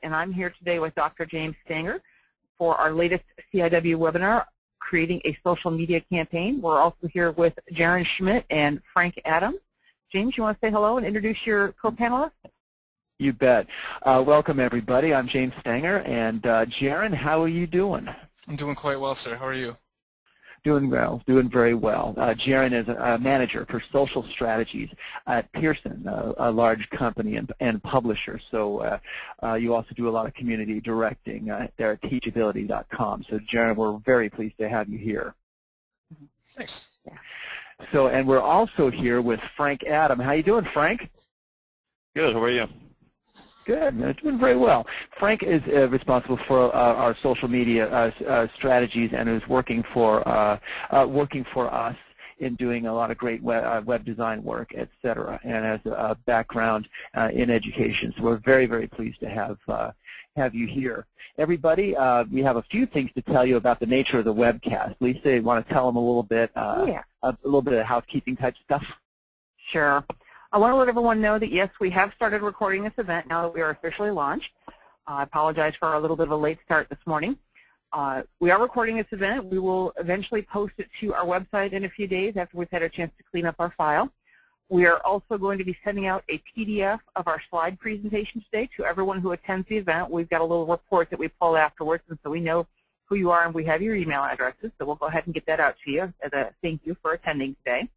And I'm here today with Dr. James Stanger for our latest CIW webinar, Creating a Social Media Campaign. We're also here with Jaron Schmidt and Frank Adams. James, you want to say hello and introduce your co-panelists? You bet. Welcome, everybody. I'm James Stanger. And Jaron, how are you doing? I'm doing quite well, sir. How are you? Doing well, doing very well. Jaron is a manager for social strategies at Pearson, a large company and publisher. So you also do a lot of community directing there at TeachAbility.com. So Jaron, we're very pleased to have you here. Thanks. Yeah. So, and we're also here with Frank Adam. How you doing, Frank? Good. How are you? Good. Doing very well. Frank is responsible for our social media strategies and is working for us in doing a lot of great web design work, etc. And has a background in education. So we're very, very pleased to have you here. Everybody, we have a few things to tell you about the nature of the webcast. Lisa, you want to tell them a little bit of housekeeping type stuff? Sure. I want to let everyone know that, yes, we have started recording this event now that we are officially launched. I apologize for a little bit of a late start this morning. We are recording this event. We will eventually post it to our website in a few days after we've had a chance to clean up our file. We are also going to be sending out a PDF of our slide presentation today to everyone who attends the event. We've got a little report that we pull afterwards, and so we know who you are and we have your email addresses, so we'll go ahead and get that out to you as a thank you for attending today.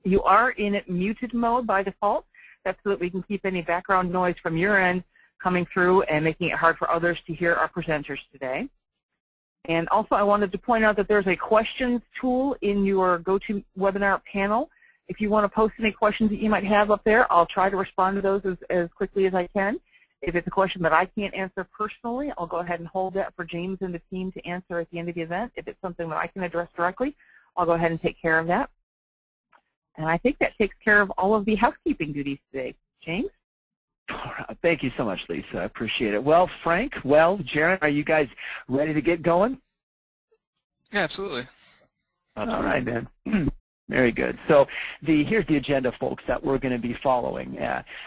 You are in muted mode by default. That's so that we can keep any background noise from your end coming through and making it hard for others to hear our presenters today. And also I wanted to point out that there's a questions tool in your GoToWebinar panel. If you want to post any questions that you might have up there, I'll try to respond to those as quickly as I can. If it's a question that I can't answer personally, I'll go ahead and hold that for James and the team to answer at the end of the event. If it's something that I can address directly, I'll go ahead and take care of that. And I think that takes care of all of the housekeeping duties today. James? All right. Thank you so much, Lisa. I appreciate it. Well, Frank, Jaron, are you guys ready to get going? Yeah, absolutely. All right, man. Very good. So here's the agenda, folks, that we're going to be following.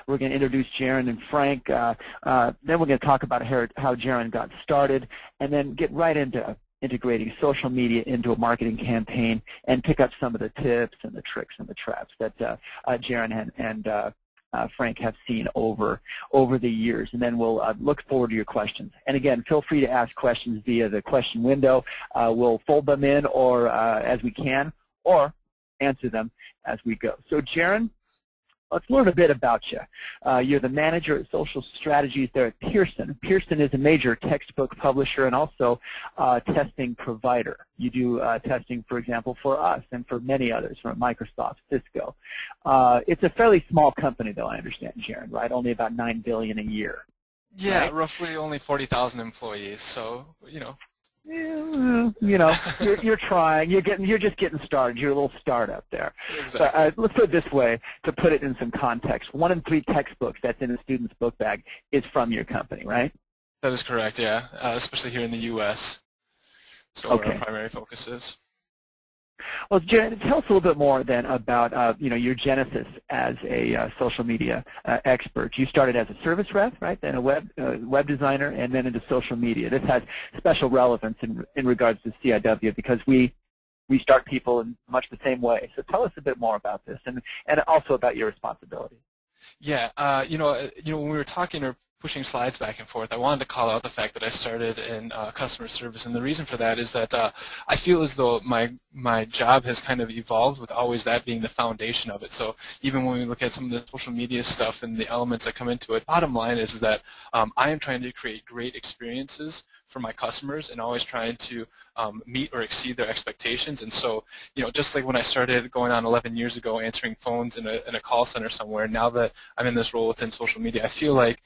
We're going to introduce Jaron and Frank. Then we're going to talk about how Jaron got started, and then get right into integrating social media into a marketing campaign and pick up some of the tips and the tricks and the traps that Jaron and Frank have seen over the years. And then we'll look forward to your questions. And again, feel free to ask questions via the question window. We'll fold them in or as we can, or answer them as we go. So Jaron, let's learn a bit about you. You're the manager at social strategies there at Pearson. Pearson is a major textbook publisher and also testing provider. You do testing, for example, for us and for many others, from Microsoft, Cisco. It's a fairly small company, though, I understand, Jaron, right? Only about $9 billion a year. Yeah, right? Roughly only 40,000 employees, so, you're trying. You're just getting started. You're a little startup there. Exactly. But, let's put it this way to put it in some context. 1 in 3 textbooks that's in a student's book bag is from your company, right? That is correct, yeah, especially here in the U.S. So okay. Where our primary focus is. Well, Jaron, tell us a little bit more then about your genesis as a social media expert. You started as a service rep, right? Then a web designer, and then into social media. This has special relevance in regards to CIW because we start people in much the same way. So tell us a bit more about this, and also about your responsibility. Yeah, when we were talking or pushing slides back and forth, I wanted to call out the fact that I started in customer service, and the reason for that is that I feel as though my job has kind of evolved with always that being the foundation of it. So even when we look at some of the social media stuff and the elements that come into it, bottom line is that I am trying to create great experiences for my customers and always trying to meet or exceed their expectations. And so, just like when I started going on 11 years ago answering phones in a call center somewhere, now that I'm in this role within social media, I feel like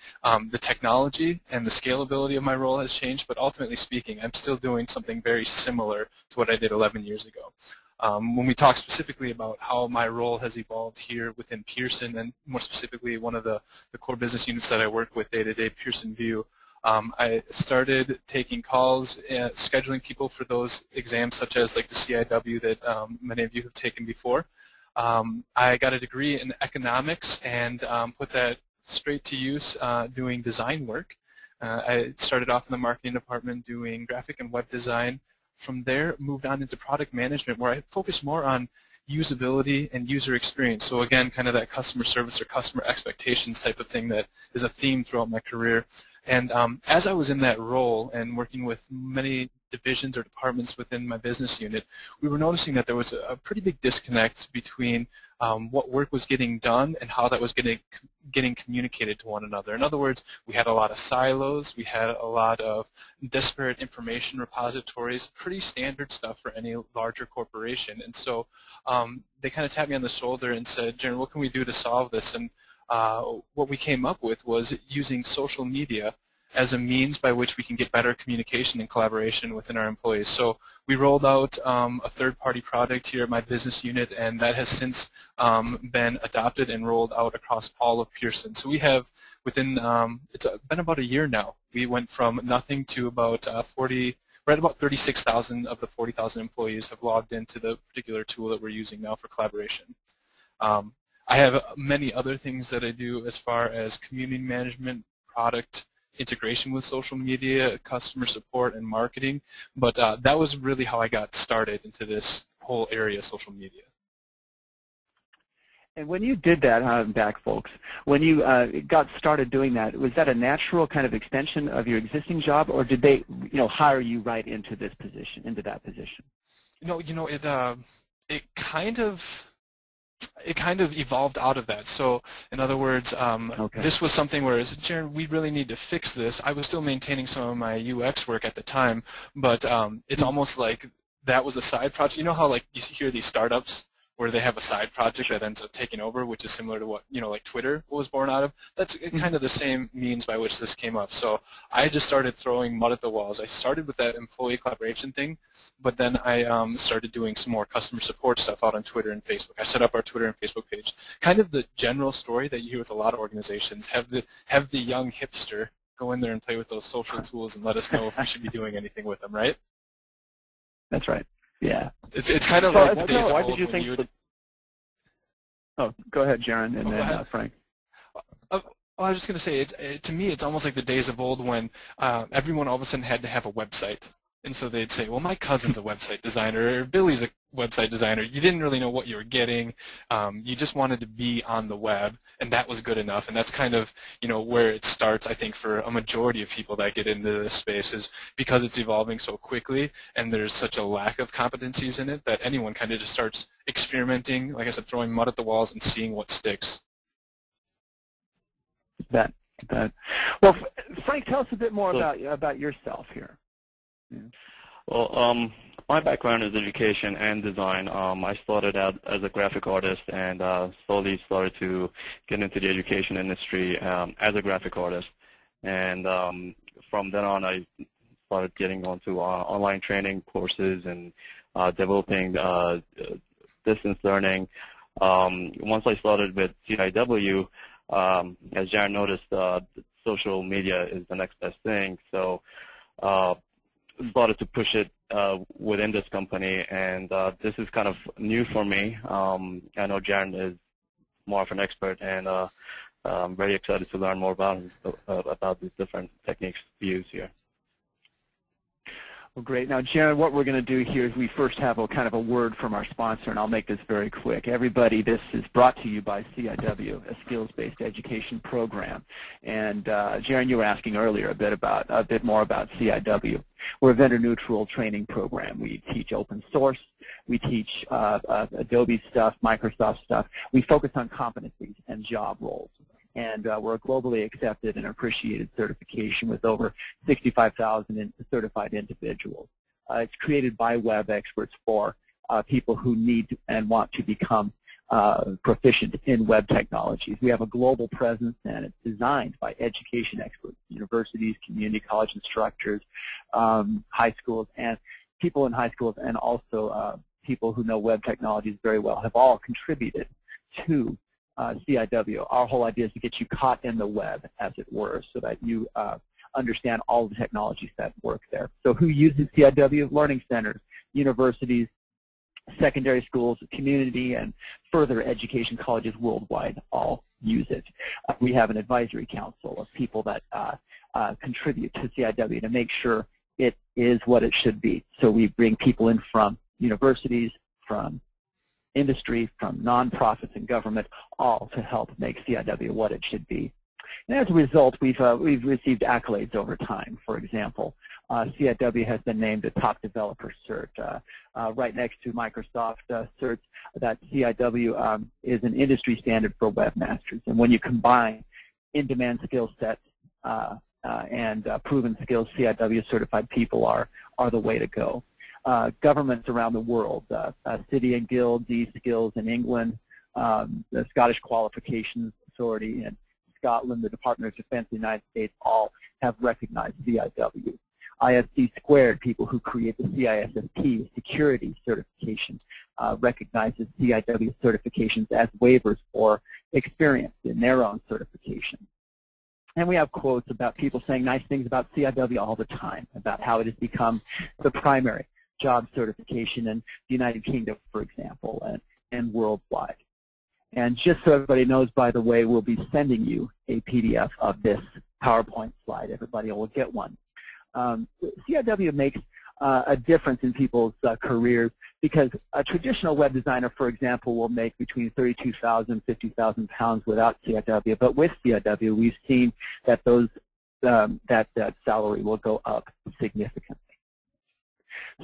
the technology and the scalability of my role has changed, but ultimately speaking, I'm still doing something very similar to what I did 11 years ago. When we talk specifically about how my role has evolved here within Pearson, and more specifically one of the core business units that I work with day-to-day, Pearson View, I started taking calls, scheduling people for those exams such as like the CIW that many of you have taken before. I got a degree in economics and put that straight to use doing design work. I started off in the marketing department doing graphic and web design. From there, moved on into product management, where I focused more on usability and user experience. So again, kind of that customer service or customer expectations type of thing that is a theme throughout my career. And as I was in that role and working with many divisions or departments within my business unit, we were noticing that there was a pretty big disconnect between what work was getting done and how that was getting communicated to one another. In other words, we had a lot of silos, we had a lot of disparate information repositories, pretty standard stuff for any larger corporation. And so they kind of tapped me on the shoulder and said, Jaron, what can we do to solve this? And what we came up with was using social media as a means by which we can get better communication and collaboration within our employees. So we rolled out a third-party product here at my business unit, and that has since been adopted and rolled out across all of Pearson. So we have within, it's been about a year now, we went from nothing to about we're at about 36,000 of the 40,000 employees have logged into the particular tool that we're using now for collaboration. I have many other things that I do as far as community management, product integration with social media, customer support, and marketing, but that was really how I got started into this whole area of social media. And when you did that, back folks, when you got started doing that, was that a natural kind of extension of your existing job, or did they, hire you right into this position, into that position? It kind of evolved out of that. So, in other words, this was something where, Jaron, we really need to fix this. I was still maintaining some of my UX work at the time, but it's almost like that was a side project. You know how like you hear these startups where they have a side project that ends up taking over, which is similar to what, like Twitter was born out of? That's kind of the same means by which this came up. So I just started throwing mud at the walls. I started with that employee collaboration thing, but then I started doing some more customer support stuff out on Twitter and Facebook. I set up our Twitter and Facebook page. Kind of the general story that you hear with a lot of organizations, have the young hipster go in there and play with those social tools and let us know if we should be doing anything with them, right? That's right. Yeah. It's kind of like the days of old when you would... Oh, go ahead, Jaron, and then Frank. I was just going to say, to me, it's almost like the days of old when everyone all of a sudden had to have a website. And so they'd say, well, my cousin's a website designer, or Billy's a website designer. You didn't really know what you were getting. You just wanted to be on the web, and that was good enough. And that's kind of, where it starts, I think, for a majority of people that get into this space, is because it's evolving so quickly and there's such a lack of competencies in it that anyone kind of just starts experimenting, like I said, throwing mud at the walls and seeing what sticks. That. Well, Frank, tell us a bit more about yourself here. Yeah. Well, my background is education and design. I started out as a graphic artist and slowly started to get into the education industry as a graphic artist. And from then on, I started getting onto online training courses and developing distance learning. Once I started with TeachAbility, as Jaron noticed, social media is the next best thing. So started to push it within this company, and this is kind of new for me. I know Jaron is more of an expert, and I'm very excited to learn more about these different techniques used here. Well, great. Now, Jaron, what we're going to do here is we first have a kind of a word from our sponsor, and I'll make this very quick. Everybody, this is brought to you by CIW, a skills-based education program. And Jaron, you were asking earlier a bit more about CIW. We're a vendor-neutral training program. We teach open source. We teach Adobe stuff, Microsoft stuff. We focus on competencies and job roles. And we're a globally accepted and appreciated certification with over 65,000 certified individuals. It's created by web experts for people who need and want to become proficient in web technologies. We have a global presence, and it's designed by education experts, universities, community college instructors, high schools, and people in high schools, and also people who know web technologies very well have all contributed to CIW. Our whole idea is to get you caught in the web, as it were, so that you understand all the technologies that work there. So who uses CIW? Learning centers, universities, secondary schools, community, and further education colleges worldwide all use it. We have an advisory council of people that contribute to CIW to make sure it is what it should be. So we bring people in from universities, from industry, from nonprofits and government, all to help make CIW what it should be. And as a result, we've received accolades over time. For example, CIW has been named a top developer cert, right next to Microsoft certs. That CIW is an industry standard for webmasters. And when you combine in-demand skill sets and proven skills, CIW certified people are the way to go. Governments around the world, City and Guilds, e-Skills in England, the Scottish Qualifications Authority in Scotland, the Department of Defense in the United States, all have recognized CIW. ISC Squared, people who create the CISSP security certification, recognizes CIW certifications as waivers for experience in their own certification. And we have quotes about people saying nice things about CIW all the time, about how it has become the primary job certification in the United Kingdom, for example, and worldwide. And just so everybody knows, by the way, we'll be sending you a PDF of this PowerPoint slide. Everybody will get one. CIW makes a difference in people's careers because a traditional web designer, for example, will make between 32,000 and 50,000 pounds without CIW. But with CIW, we've seen that that salary will go up significantly.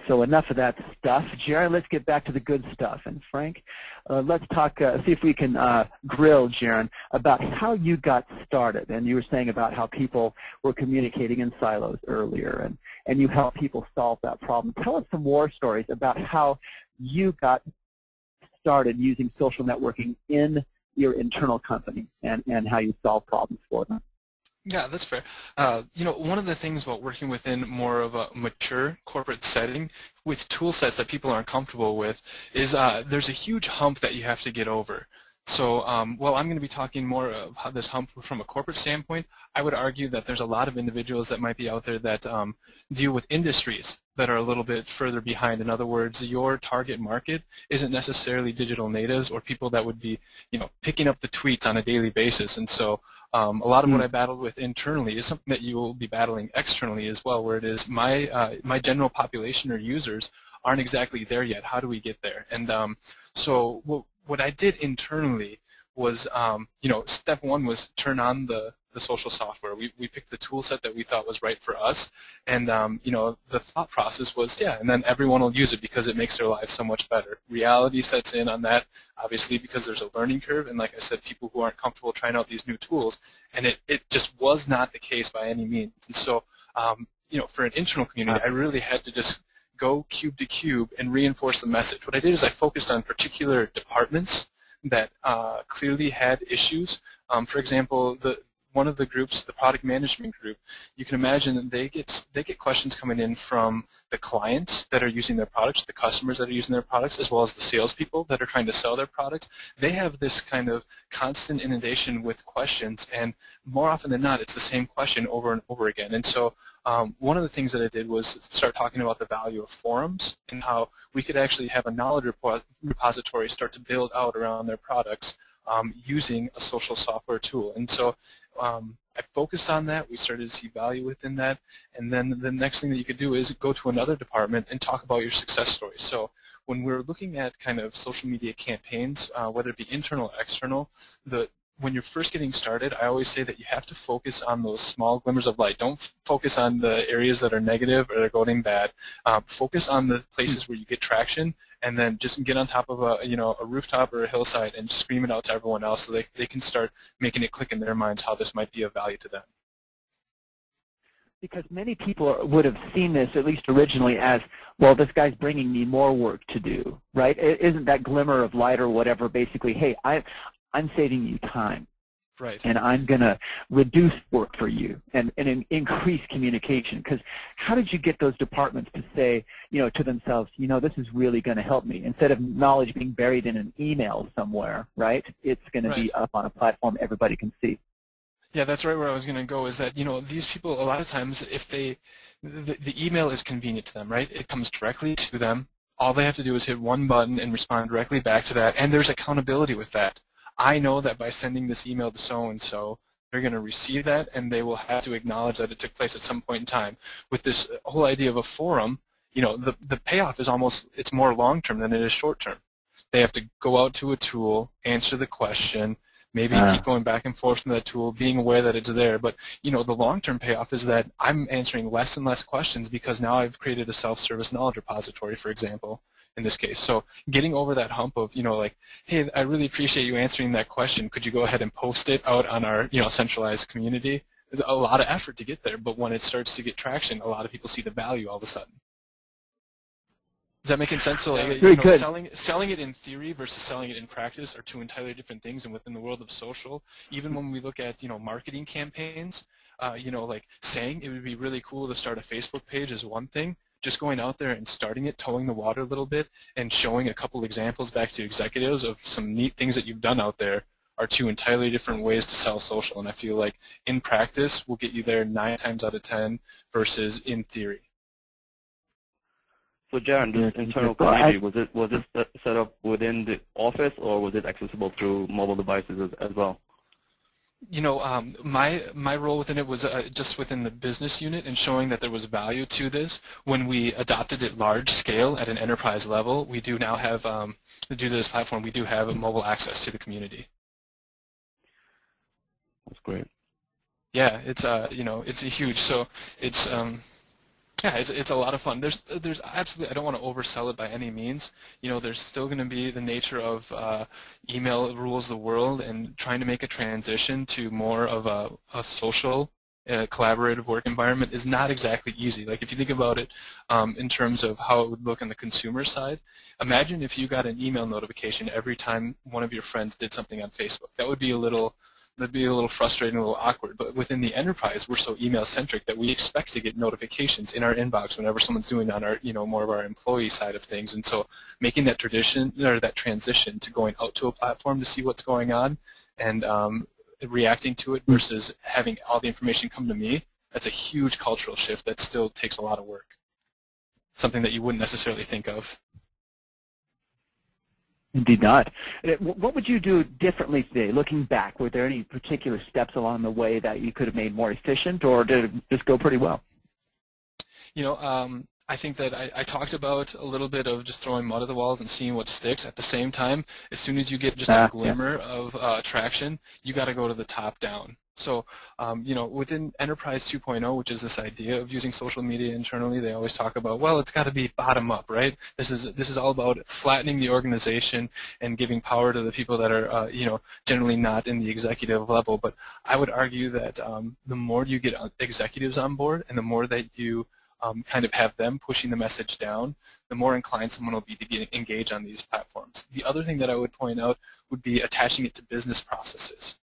So enough of that stuff. Jaron, let's get back to the good stuff. And Frank, let's talk, see if we can grill Jaron about how you got started. And you were saying about how people were communicating in silos earlier, and you helped people solve that problem. Tell us some war stories about how you got started using social networking in your internal company and how you solve problems for them. Yeah, that's fair. You know, one of the things about working within more of a mature corporate setting with tool sets that people aren't comfortable with is there's a huge hump that you have to get over. So while I'm going to be talking more about this hump from a corporate standpoint, I would argue that there's a lot of individuals that might be out there that deal with industries that are a little bit further behind. In other words, your target market isn't necessarily digital natives or people that would be, you know, picking up the tweets on a daily basis. And so a lot of what I battled with internally is something that you will be battling externally as well, where it is my general population or users aren't exactly there yet. How do we get there? And so what I did internally was, you know, step one was turn on the social software. We picked the tool set that we thought was right for us, and you know, the thought process was, yeah, and then everyone will use it because it makes their lives so much better. Reality sets in on that, obviously, because there's a learning curve, and like I said, people who aren't comfortable trying out these new tools, and it just was not the case by any means. And so, you know, for an internal community, I really had to just go cube to cube and reinforce the message. What I did is I focused on particular departments that clearly had issues. For example, one of the groups, the product management group, you can imagine that they get questions coming in from the clients that are using their products, the customers that are using their products, as well as the salespeople that are trying to sell their products. They have this kind of constant inundation with questions, and more often than not, it's the same question over and over again. And so one of the things that I did was start talking about the value of forums and how we could actually have a knowledge repository start to build out around their products using a social software tool. And so I focused on that. We started to see value within that. And then the next thing that you could do is go to another department and talk about your success story. So when we're looking at kind of social media campaigns, whether it be internal or external, when you're first getting started, I always say that you have to focus on those small glimmers of light. Don't focus on the areas that are negative or are going bad. Focus on the places where you get traction, and then just get on top of a rooftop or a hillside and scream it out to everyone else so they can start making it click in their minds how this might be of value to them. Because many people would have seen this, at least originally, as, well, this guy's bringing me more work to do, right? Isn't that glimmer of light or whatever basically, hey, I'm saving you time, right? And I'm going to reduce work for you and increase communication. Because how did you get those departments to say, to themselves, this is really going to help me, instead of knowledge being buried in an email somewhere, right? It's going to be up on a platform everybody can see. Yeah, that's right where I was going to go, is that, these people, a lot of times, if the email is convenient to them, right? It comes directly to them. All they have to do is hit one button and respond directly back to that, and there's accountability with that. I know that by sending this email to so-and-so, they're going to receive that, and they will have to acknowledge that it took place at some point in time. With this whole idea of a forum, you know, the payoff is almost, it's more long-term than it is short-term. They have to go out to a tool, answer the question, maybe keep going back and forth from that tool, being aware that it's there. But, you know, the long-term payoff is that I'm answering less and less questions because now I've created a self-service knowledge repository, for example, in this case. So getting over that hump of, you know, like, hey, I really appreciate you answering that question. Could you go ahead and post it out on our, you know, centralized community? There's a lot of effort to get there, but when it starts to get traction, a lot of people see the value all of a sudden. Is that making sense? So, like, you know, selling it in theory versus selling it in practice are two entirely different things. And within the world of social, even when we look at, you know, marketing campaigns, you know, like saying it would be really cool to start a Facebook page is one thing. Just going out there and starting it, towing the water a little bit, and showing a couple examples back to executives of some neat things that you've done out there are two entirely different ways to sell social. And I feel like in practice will get you there 9 times out of 10 versus in theory. So Jaron, this internal community, was it set up within the office, or was it accessible through mobile devices as well? You know, my role within it was just within the business unit and showing that there was value to this. When we adopted it large scale at an enterprise level, we do now have, due to this platform, we do have a mobile access to the community. That's great. Yeah, it's you know, it's a huge. So it's yeah, it's a lot of fun. There's absolutely, I don't want to oversell it by any means. You know, there's still going to be the nature of email rules the world, and trying to make a transition to more of a social, collaborative work environment is not exactly easy. Like if you think about it in terms of how it would look on the consumer side, imagine if you got an email notification every time one of your friends did something on Facebook. That would be a little frustrating, a little awkward. But within the enterprise, we're so email-centric that we expect to get notifications in our inbox whenever someone's doing on our, you know, more of our employee side of things. And so making that tradition or that transition to going out to a platform to see what's going on and reacting to it versus having all the information come to me, that's a huge cultural shift that still takes a lot of work. Something that you wouldn't necessarily think of. Indeed not. What would you do differently today, looking back? Were there any particular steps along the way that you could have made more efficient, or did it just go pretty well? You know, I think that I talked about a little bit of just throwing mud at the walls and seeing what sticks. At the same time, as soon as you get just a glimmer of traction, you got to go to the top down. So, you know, within Enterprise 2.0, which is this idea of using social media internally, they always talk about, well, it's got to be bottom up, right? This is all about flattening the organization and giving power to the people that are, you know, generally not in the executive level. But I would argue that the more you get executives on board and the more that you kind of have them pushing the message down, the more inclined someone will be to engage on these platforms. The other thing that I would point out would be attaching it to business processes.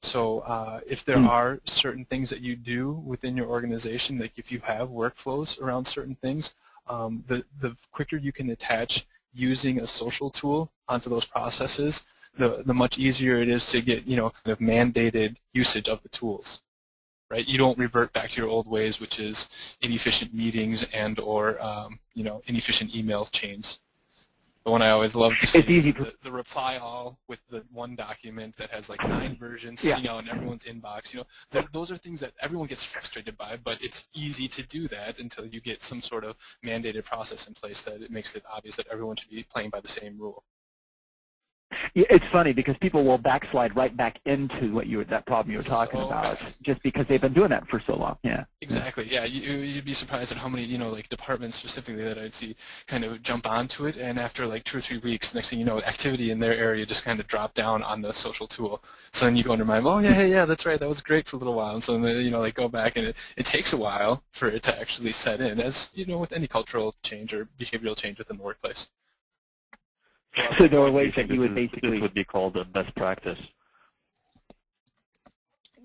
So if there are certain things that you do within your organization, like if you have workflows around certain things, the quicker you can attach using a social tool onto those processes, the much easier it is to get, you know, kind of mandated usage of the tools. Right? You don't revert back to your old ways, which is inefficient meetings and or you know, inefficient email chains. The one I always love to see is the reply all with the one document that has like 9 versions sitting out in everyone's inbox. You know, those are things that everyone gets frustrated by, but it's easy to do that until you get some sort of mandated process in place that it makes it obvious that everyone should be playing by the same rule. Yeah, it's funny because people will backslide right back into what that problem you were talking about, just because they've been doing that for so long. Yeah. Exactly. Yeah, you'd be surprised at how many, you know, like departments specifically that I'd see kind of jump onto it, and after like 2 or 3 weeks, next thing you know, activity in their area just kind of dropped down on the social tool. So then you go and remind them, oh yeah, that's right, that was great for a little while, and so then, you know, like go back, and it takes a while for it to actually set in, as you know, with any cultural change or behavioral change within the workplace. So there were ways that you would basically... This would be called a best practice.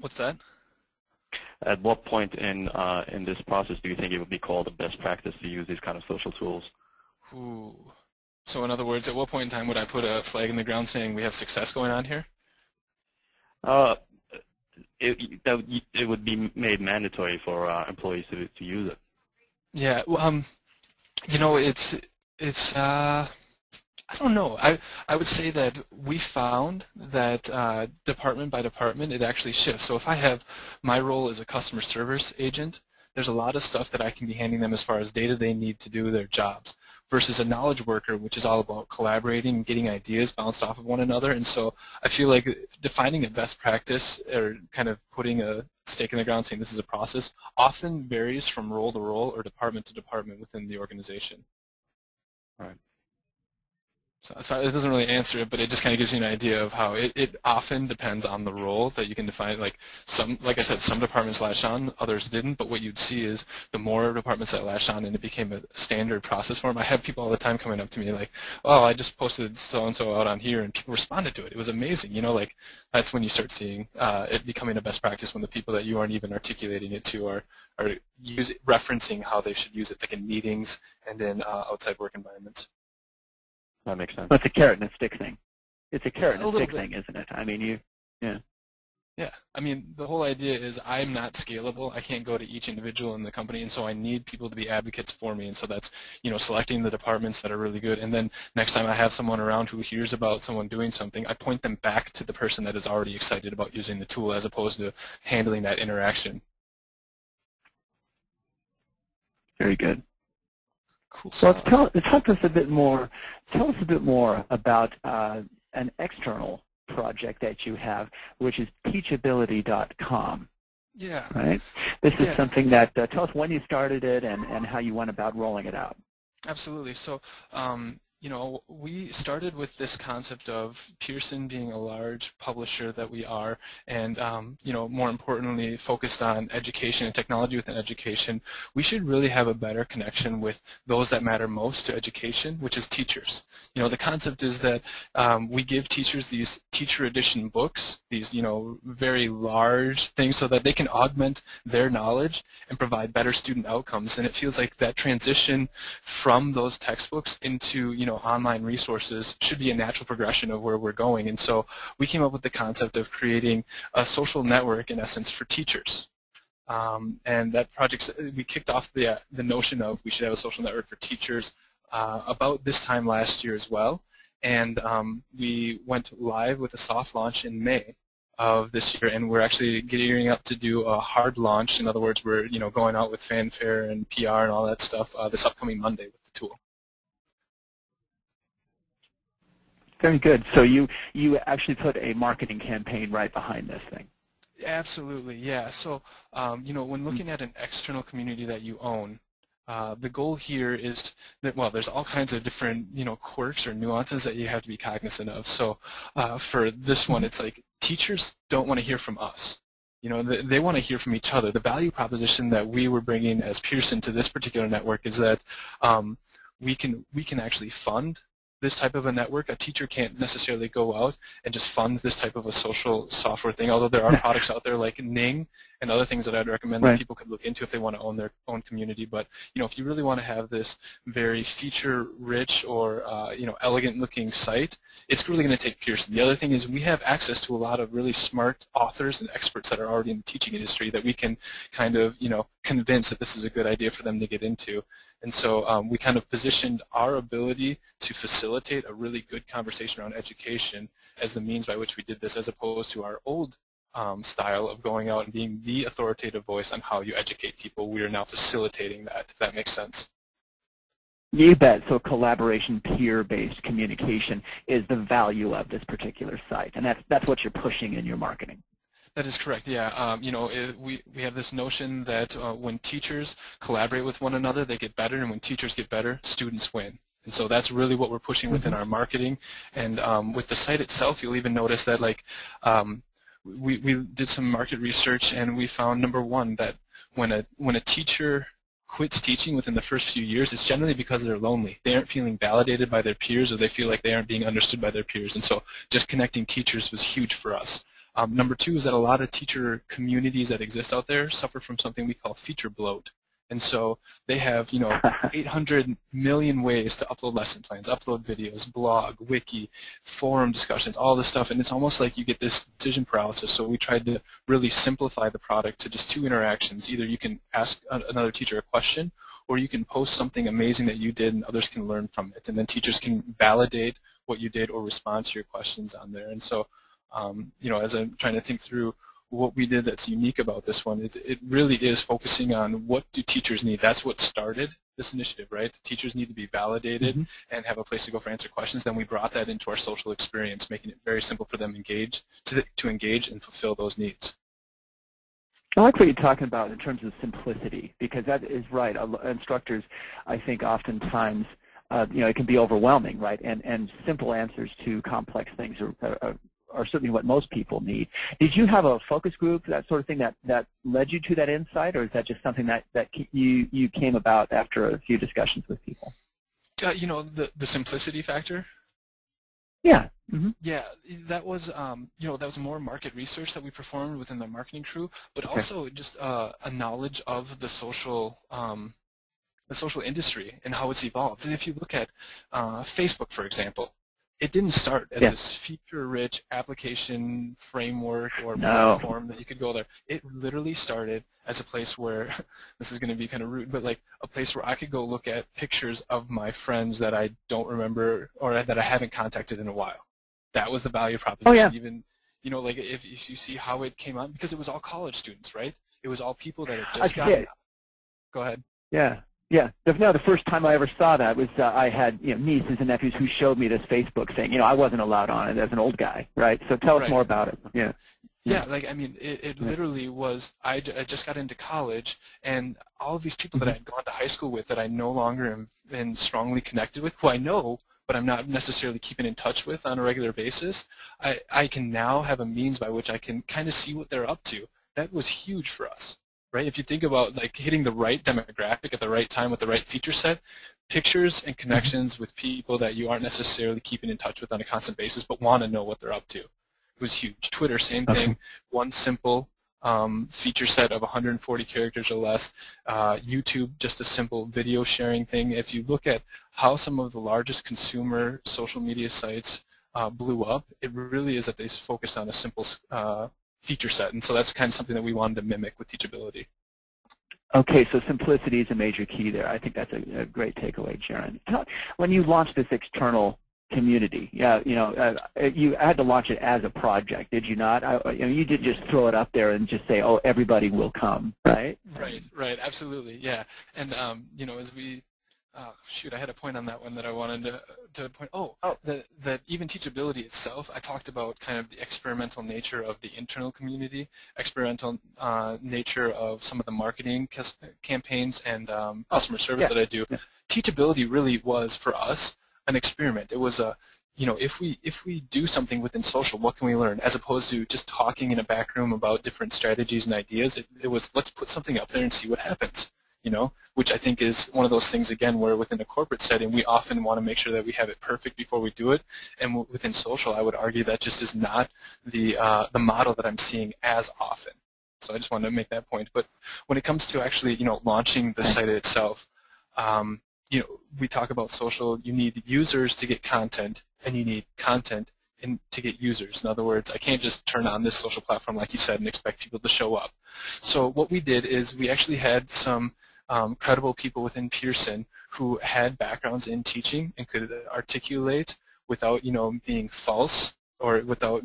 What's that? At what point in this process do you think it would be called a best practice to use these kind of social tools? Ooh. So in other words, at what point in time would I put a flag in the ground saying we have success going on here? It would be made mandatory for employees to use it. Yeah. Well, you know, It's I don't know. I would say that we found that department by department it actually shifts. So if I have my role as a customer service agent, there's a lot of stuff that I can be handing them as far as data they need to do their jobs versus a knowledge worker, which is all about collaborating and getting ideas bounced off of one another. And so I feel like defining a best practice or kind of putting a stake in the ground saying this is a process often varies from role to role or department to department within the organization. Right. So it doesn't really answer it, but it just kind of gives you an idea of how it often depends on the role that you can define. Like I said, some departments latched on, others didn't. But what you'd see is the more departments that latched on, and it became a standard process for them. I have people all the time coming up to me like, "Oh, I just posted so and so out on here, and people responded to it. It was amazing." You know, like that's when you start seeing it becoming a best practice when the people that you aren't even articulating it to are referencing how they should use it, like in meetings and in outside work environments. That makes sense. It's a carrot and a stick thing. It's a carrot and a stick bit. thing, isn't it? I mean, yeah. Yeah, I mean, the whole idea is I'm not scalable. I can't go to each individual in the company, and so I need people to be advocates for me. And so that's, selecting the departments that are really good. And then next time I have someone around who hears about someone doing something, I point them back to the person that is already excited about using the tool as opposed to handling that interaction. Very good. Cool. So talk to us a bit more. Tell us a bit more about an external project that you have, which is TeachAbility.com. Yeah. Right. This is something that. Tell us when you started it and how you went about rolling it out. Absolutely. So, we started with this concept of Pearson being a large publisher that we are, and more importantly, focused on education and technology within education. We should really have a better connection with those that matter most to education, which is teachers. The concept is that we give teachers these teacher edition books, these very large things, so that they can augment their knowledge and provide better student outcomes. And it feels like that transition from those textbooks into online resources should be a natural progression of where we're going. And so we came up with the concept of creating a social network, in essence, for teachers. And that project, we kicked off the notion of we should have a social network for teachers about this time last year as well. And we went live with a soft launch in May of this year, and we're actually gearing up to do a hard launch. In other words, we're going out with fanfare and PR and all that stuff this upcoming Monday with the tool. Very good. So you actually put a marketing campaign right behind this thing. Absolutely, yeah. So when looking at an external community that you own, the goal here is that, well, there's all kinds of different quirks or nuances that you have to be cognizant of. So for this one, it's like teachers don't want to hear from us. They want to hear from each other. The value proposition that we were bringing as Pearson to this particular network is that we can actually fund this type of a network. A teacher can't necessarily go out and just fund this type of a social software thing, although there are products out there like Ning and other things that I'd recommend that people could look into if they want to own their own community. But if you really want to have this very feature-rich or elegant-looking site, it's really going to take Pearson. The other thing is we have access to a lot of really smart authors and experts that are already in the teaching industry that we can kind of convince that this is a good idea for them to get into. And so we kind of positioned our ability to facilitate a really good conversation around education as the means by which we did this, as opposed to our old style of going out and being the authoritative voice on how you educate people. We are now facilitating that, if that makes sense. You bet. So collaboration, peer-based communication is the value of this particular site, and that's what you're pushing in your marketing. That is correct, yeah. We have this notion that when teachers collaborate with one another, they get better, and when teachers get better, students win. And so that's really what we're pushing within our marketing. And with the site itself, you'll even notice that we did some market research, and we found, number one, that when a teacher quits teaching within the first few years, it's generally because they're lonely. They aren't feeling validated by their peers, or they feel like they aren't being understood by their peers. And so just connecting teachers was huge for us. Number two is that a lot of teacher communities that exist out there suffer from something we call feature bloat. And so they have, 800 million ways to upload lesson plans, upload videos, blog, wiki, forum discussions, all this stuff. And it's almost like you get this decision paralysis. So we tried to really simplify the product to just 2 interactions. Either you can ask another teacher a question, or you can post something amazing that you did and others can learn from it. And then teachers can validate what you did or respond to your questions on there. And so, as I'm trying to think through what we did that's unique about this one, it really is focusing on what do teachers need. That's what started this initiative, right? The teachers need to be validated and have a place to go for answer questions. Then we brought that into our social experience, making it very simple for them to engage and fulfill those needs. I like what you're talking about in terms of simplicity, because that is right. Instructors, I think, oftentimes, it can be overwhelming, right? And simple answers to complex things are certainly what most people need. Did you have a focus group, that sort of thing, that led you to that insight, or is that just something that you came about after a few discussions with people? The simplicity factor. Yeah. Yeah, that was that was more market research that we performed within the marketing crew, but also just a knowledge of the social industry and how it's evolved. And if you look at Facebook, for example, it didn't start as this feature-rich application framework or platform that you could go there. It literally started as a place where, this is going to be kind of rude, but like a place where I could go look at pictures of my friends that I don't remember or that I haven't contacted in a while. That was the value proposition. Oh, yeah. Even, like if you see how it came out, because it was all college students, right? It was all people that had just gotten out. Go ahead. Yeah. Yeah. The first time I ever saw that was I had nieces and nephews who showed me this Facebook thing. I wasn't allowed on it as an old guy, right? So tell us more about it. Yeah. Yeah, it literally was, I just got into college, and all of these people that I had gone to high school with that I no longer am strongly connected with, who I know, but I'm not necessarily keeping in touch with on a regular basis, I can now have a means by which I can kind of see what they're up to. That was huge for us. Right? If you think about hitting the right demographic at the right time with the right feature set, pictures and connections with people that you aren't necessarily keeping in touch with on a constant basis but want to know what they're up to. It was huge. Twitter, same thing. One simple feature set of 140 characters or less. YouTube, just a simple video sharing thing. If you look at how some of the largest consumer social media sites blew up, it really is that they focused on a simple feature set, and so that's kind of something that we wanted to mimic with TeachAbility. Okay, so simplicity is a major key there. I think that's a great takeaway, Jaron. When you launched this external community, you had to launch it as a project, did you not? You didn't just throw it up there and just say, "Oh, everybody will come," right? Right, absolutely, yeah. And as we shoot, I had a point on that one that I wanted to point. That even TeachAbility itself, I talked about kind of the experimental nature of the internal community, experimental nature of some of the marketing campaigns and customer service that I do. Yeah. TeachAbility really was, for us, an experiment. It was if we do something within social, what can we learn? As opposed to just talking in a back room about different strategies and ideas, it was, let's put something up there and see what happens. Which I think is one of those things, again, where within a corporate setting, we often want to make sure that we have it perfect before we do it. And within social, I would argue that just is not the model that I'm seeing as often. So I just wanted to make that point. But when it comes to actually, launching the site itself, we talk about social. You need users to get content, and you need content to get users. In other words, I can't just turn on this social platform, like you said, and expect people to show up. So what we did is we actually had some credible people within Pearson who had backgrounds in teaching and could articulate without, being false or without,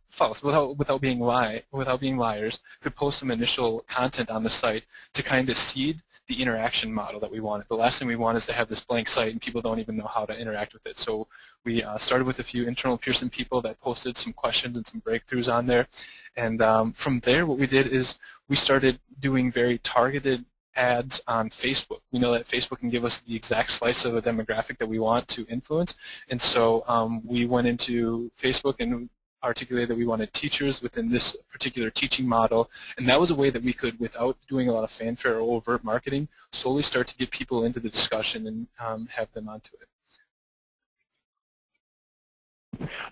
false, without being liars, could post some initial content on the site to kind of seed the interaction model that we wanted. The last thing we want is to have this blank site and people don't even know how to interact with it. So we started with a few internal Pearson people that posted some questions and some breakthroughs on there. And from there, what we did is we started doing very targeted ads on Facebook. We know that Facebook can give us the exact slice of a demographic that we want to influence. And so we went into Facebook and articulated that we wanted teachers within this particular teaching model, and that was a way that we could, without doing a lot of fanfare or overt marketing, slowly start to get people into the discussion and have them onto it.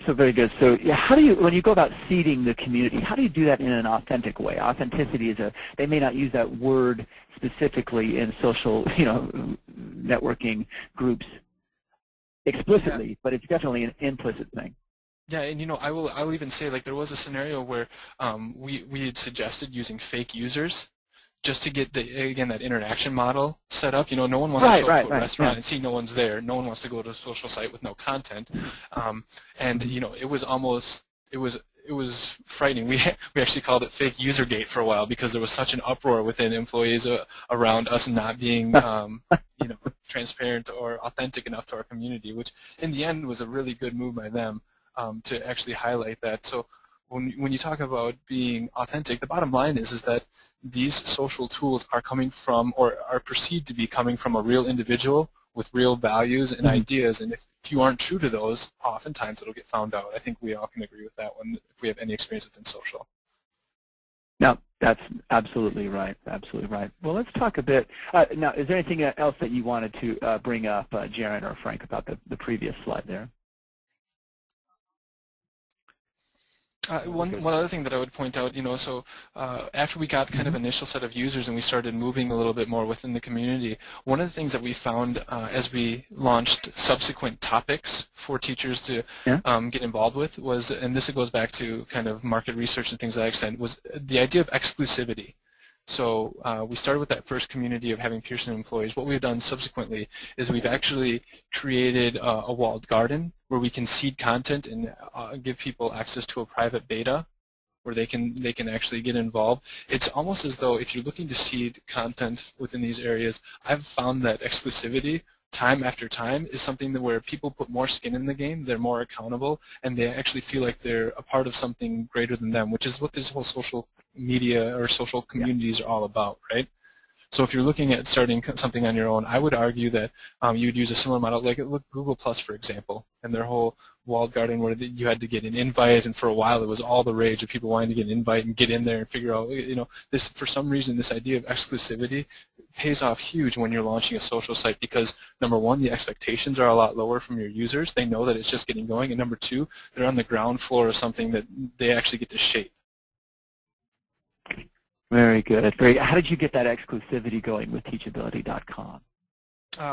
So very good. So yeah, how do you, when you go about seeding the community, how do you do that in an authentic way? Authenticity is they may not use that word specifically in social, networking groups explicitly, but it's definitely an implicit thing. Yeah, and I will even say, like, there was a scenario where we had suggested using fake users just to get that interaction model set up. No one wants to show up to a restaurant and see no one's there. No one wants to go to a social site with no content. And it was frightening. We actually called it fake usergate for a while because there was such an uproar within employees around us not being transparent or authentic enough to our community, which in the end was a really good move by them to actually highlight that. So when you talk about being authentic, the bottom line is that these social tools are coming from, or are perceived to be coming from, a real individual with real values and ideas, and if you aren't true to those, oftentimes it'll get found out. I think we all can agree with that one if we have any experience within social. No, that's absolutely right. Absolutely right. Well, let's talk a bit. Now, is there anything else that you wanted to bring up, Jaron or Frank, about the previous slide there? One other thing that I would point out, so after we got kind of initial set of users and we started moving a little bit more within the community, one of the things that we found as we launched subsequent topics for teachers to get involved with was, and this goes back to kind of market research and things to that extent, was the idea of exclusivity. So we started with that first community of having Pearson employees. What we've done subsequently is we've actually created a walled garden where we can seed content and give people access to a private beta where they can actually get involved. It's almost as though if you're looking to seed content within these areas, I've found that exclusivity time after time is something where people put more skin in the game, they're more accountable, and they actually feel like they're a part of something greater than them, which is what this whole social media or social communities are all about, right? So if you're looking at starting something on your own, I would argue that you would use a similar model, like Google Plus, for example, and their whole walled garden where you had to get an invite, and for a while it was all the rage of people wanting to get an invite and get in there and figure out, this, for some reason, this idea of exclusivity pays off huge when you're launching a social site because, number one, the expectations are a lot lower from your users. They know that it's just getting going, and number two, they're on the ground floor of something that they actually get to shape. Very good. How did you get that exclusivity going with TeachAbility.com?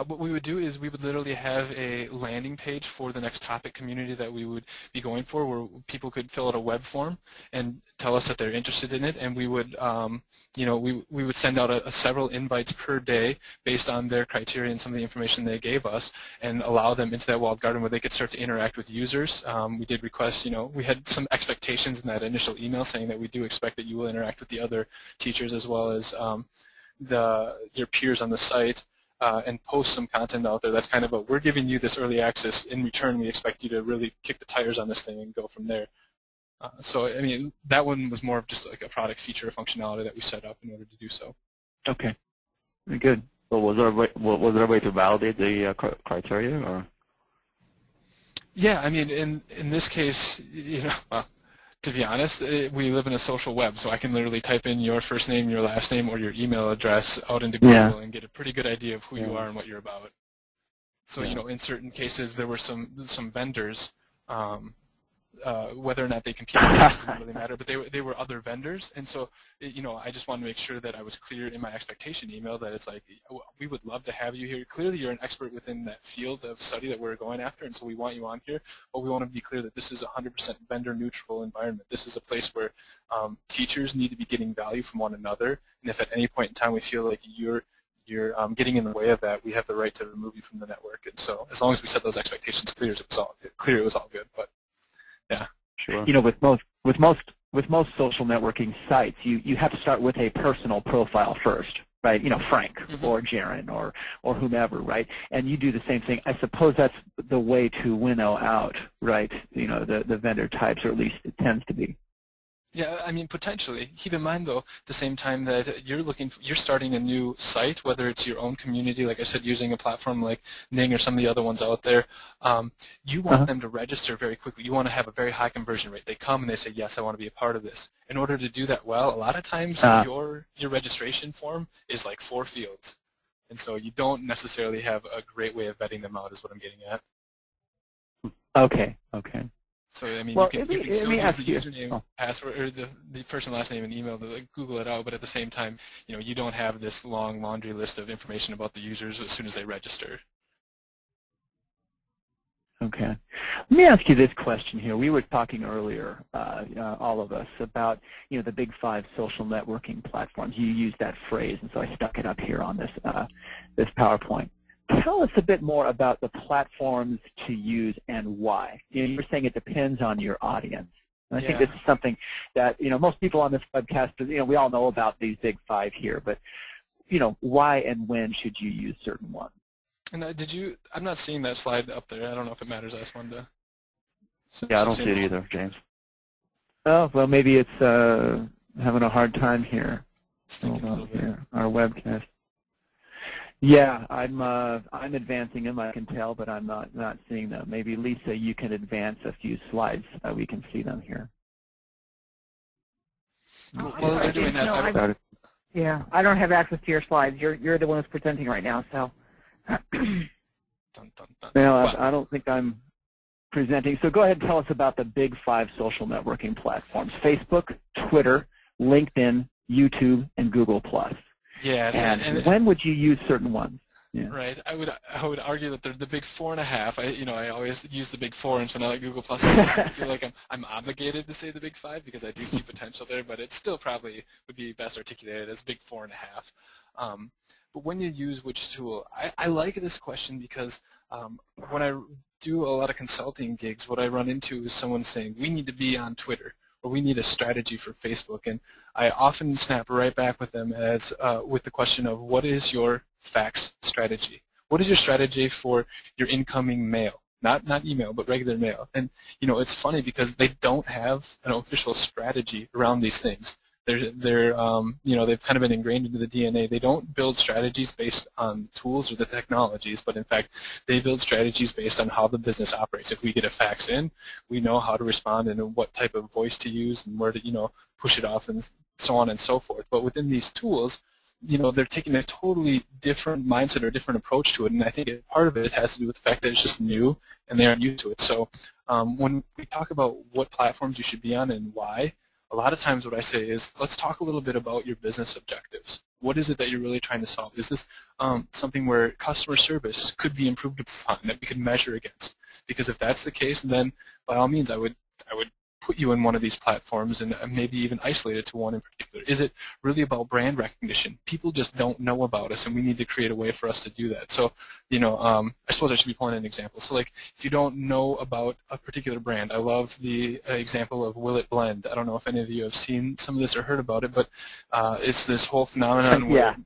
What we would do is we would literally have a landing page for the next topic community that we would be going for, where people could fill out a web form and tell us that they're interested in it, and we would, we would send out several invites per day based on their criteria and some of the information they gave us, and allow them into that walled garden where they could start to interact with users. We did request, we had some expectations in that initial email saying that we do expect that you will interact with the other teachers as well as your peers on the site. And post some content out there. That's kind of we're giving you this early access. In return, we expect you to really kick the tires on this thing and go from there. So, I mean, that one was more of just like a product feature or functionality that we set up in order to do so. Okay, very good. So was there a way to validate the criteria, or? Yeah, I mean, in this case, to be honest, we live in a social web, so I can literally type in your first name, your last name, or your email address out into Google and get a pretty good idea of who you are and what you're about. So, in certain cases, there were some vendors, whether or not they competed didn't really matter, but they were other vendors, and so, I just wanted to make sure that I was clear in my expectation email that it's like, we would love to have you here. Clearly, you're an expert within that field of study that we're going after, and so we want you on here, but we want to be clear that this is a 100% vendor-neutral environment. This is a place where teachers need to be getting value from one another, and if at any point in time we feel like you're getting in the way of that, we have the right to remove you from the network. And so, as long as we set those expectations clear, it was all good. But yeah, sure. With most social networking sites, you have to start with a personal profile first, right? Frank or Jaron or whomever, right? And you do the same thing. I suppose that's the way to winnow out, right? The vendor types, or at least it tends to be. Yeah, I mean, potentially. Keep in mind, though, at the same time that you're starting a new site, whether it's your own community, like I said, using a platform like Ning or some of the other ones out there, you want them to register very quickly. You want to have a very high conversion rate. They come and they say, yes, I want to be a part of this. In order to do that well, a lot of times your registration form is like 4 fields. And so you don't necessarily have a great way of vetting them out is what I'm getting at. Okay. So I mean, Well, you can still use the username, oh. password, or the first and last name and email to Google it out, but at the same time, you don't have this long laundry list of information about the users as soon as they register. Okay. Let me ask you this question here. We were talking earlier, all of us, about the big 5 social networking platforms. You used that phrase, and so I stuck it up here on this this PowerPoint. Tell us a bit more about the platforms to use and why. You were saying it depends on your audience. And I think this is something that most people on this webcast, we all know about these big 5 here, but why and when should you use certain ones? And I'm not seeing that slide up there. I don't know if it matters. I just wanted to. Yeah, I don't see it either, James. Oh, well, maybe it's having a hard time here. Hold on here, our webcast. Yeah, I'm advancing them, I can tell, but I'm not seeing them. Maybe, Lisa, you can advance a few slides. We can see them here. Well, they're doing that. Yeah, I don't have access to your slides. You're the one who's presenting right now, so. Dun, dun, dun. Well, I don't think I'm presenting. So go ahead and tell us about the big 5 social networking platforms: Facebook, Twitter, LinkedIn, YouTube, and Google+. Yes, and when would you use certain ones? Yeah. Right. I would argue that they're the big 4.5. I always use the big 4, and so now at Google+, I feel like I'm obligated to say the big 5 because I do see potential there, but it still probably would be best articulated as big 4.5. But when you use which tool, I like this question because when I do a lot of consulting gigs, what I run into is someone saying, we need to be on Twitter, or we need a strategy for Facebook. And I often snap right back with them as with the question of, what is your fax strategy? What is your strategy for your incoming mail? Not email, but regular mail. And it's funny because they don't have an official strategy around these things. They've kind of been ingrained into the DNA. They don't build strategies based on tools or the technologies, but in fact, they build strategies based on how the business operates. If we get a fax in, we know how to respond and what type of voice to use and where to, push it off and so on and so forth. But within these tools, they're taking a totally different mindset or different approach to it, and I think part of it has to do with the fact that it's just new and they aren't used to it. So when we talk about what platforms you should be on and why, a lot of times what I say is, let's talk a little bit about your business objectives. What is it that you're really trying to solve? Is this something where customer service could be improved upon that we could measure against? Because if that's the case, then by all means I would put you in one of these platforms and maybe even isolate it to one in particular. Is it really about brand recognition? People just don't know about us, and we need to create a way for us to do that. So, I suppose I should be pulling an example. So, like, if you don't know about a particular brand, I love the example of Will It Blend. I don't know if any of you have seen some of this or heard about it, but it's this whole phenomenon where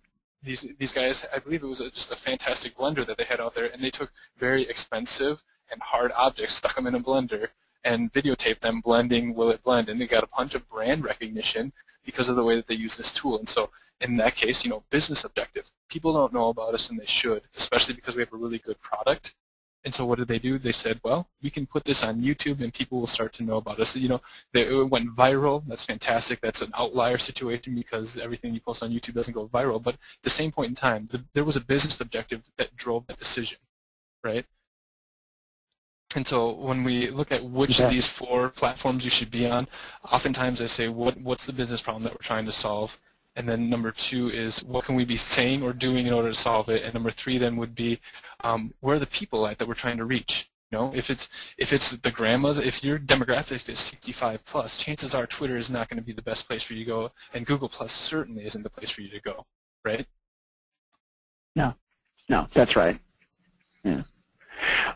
these guys, I believe it was just a fantastic blender that they had out there, and they took very expensive and hard objects, stuck them in a blender, and videotape them blending Will It Blend, and they got a bunch of brand recognition because of the way that they use this tool. And so in that case, business objective. People don't know about us, and they should, especially because we have a really good product. And so what did they do? They said, well, we can put this on YouTube, and people will start to know about us. It went viral. That's fantastic. That's an outlier situation because everything you post on YouTube doesn't go viral. But at the same point in time, there was a business objective that drove that decision, right? And so when we look at which of these 4 platforms you should be on, oftentimes I say, what's the business problem that we're trying to solve? And then number 2 is, what can we be saying or doing in order to solve it? And number 3 then would be, where are the people at that we're trying to reach? If it's the grandmas, if your demographic is 65 plus, chances are Twitter is not going to be the best place for you to go, and Google Plus certainly isn't the place for you to go, right? No, that's right. Yeah.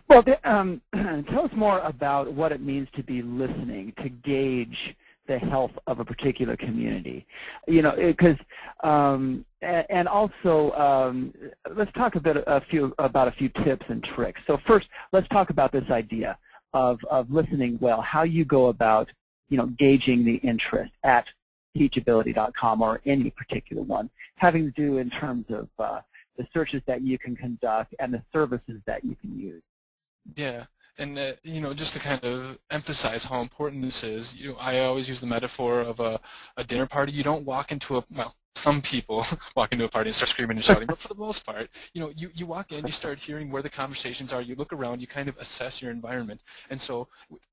Well, tell us more about what it means to be listening, to gauge the health of a particular community. Because and also let's talk about a few tips and tricks. So first, let's talk about this idea of listening well. How you go about gauging the interest at TeachAbility.com or any particular one, having to do in terms of the searches that you can conduct and the services that you can use. Yeah, and just to kind of emphasize how important this is, I always use the metaphor of a dinner party. You don't walk into some people walk into a party and start screaming and shouting, but for the most part, you walk in, you start hearing where the conversations are, you look around, you kind of assess your environment. And so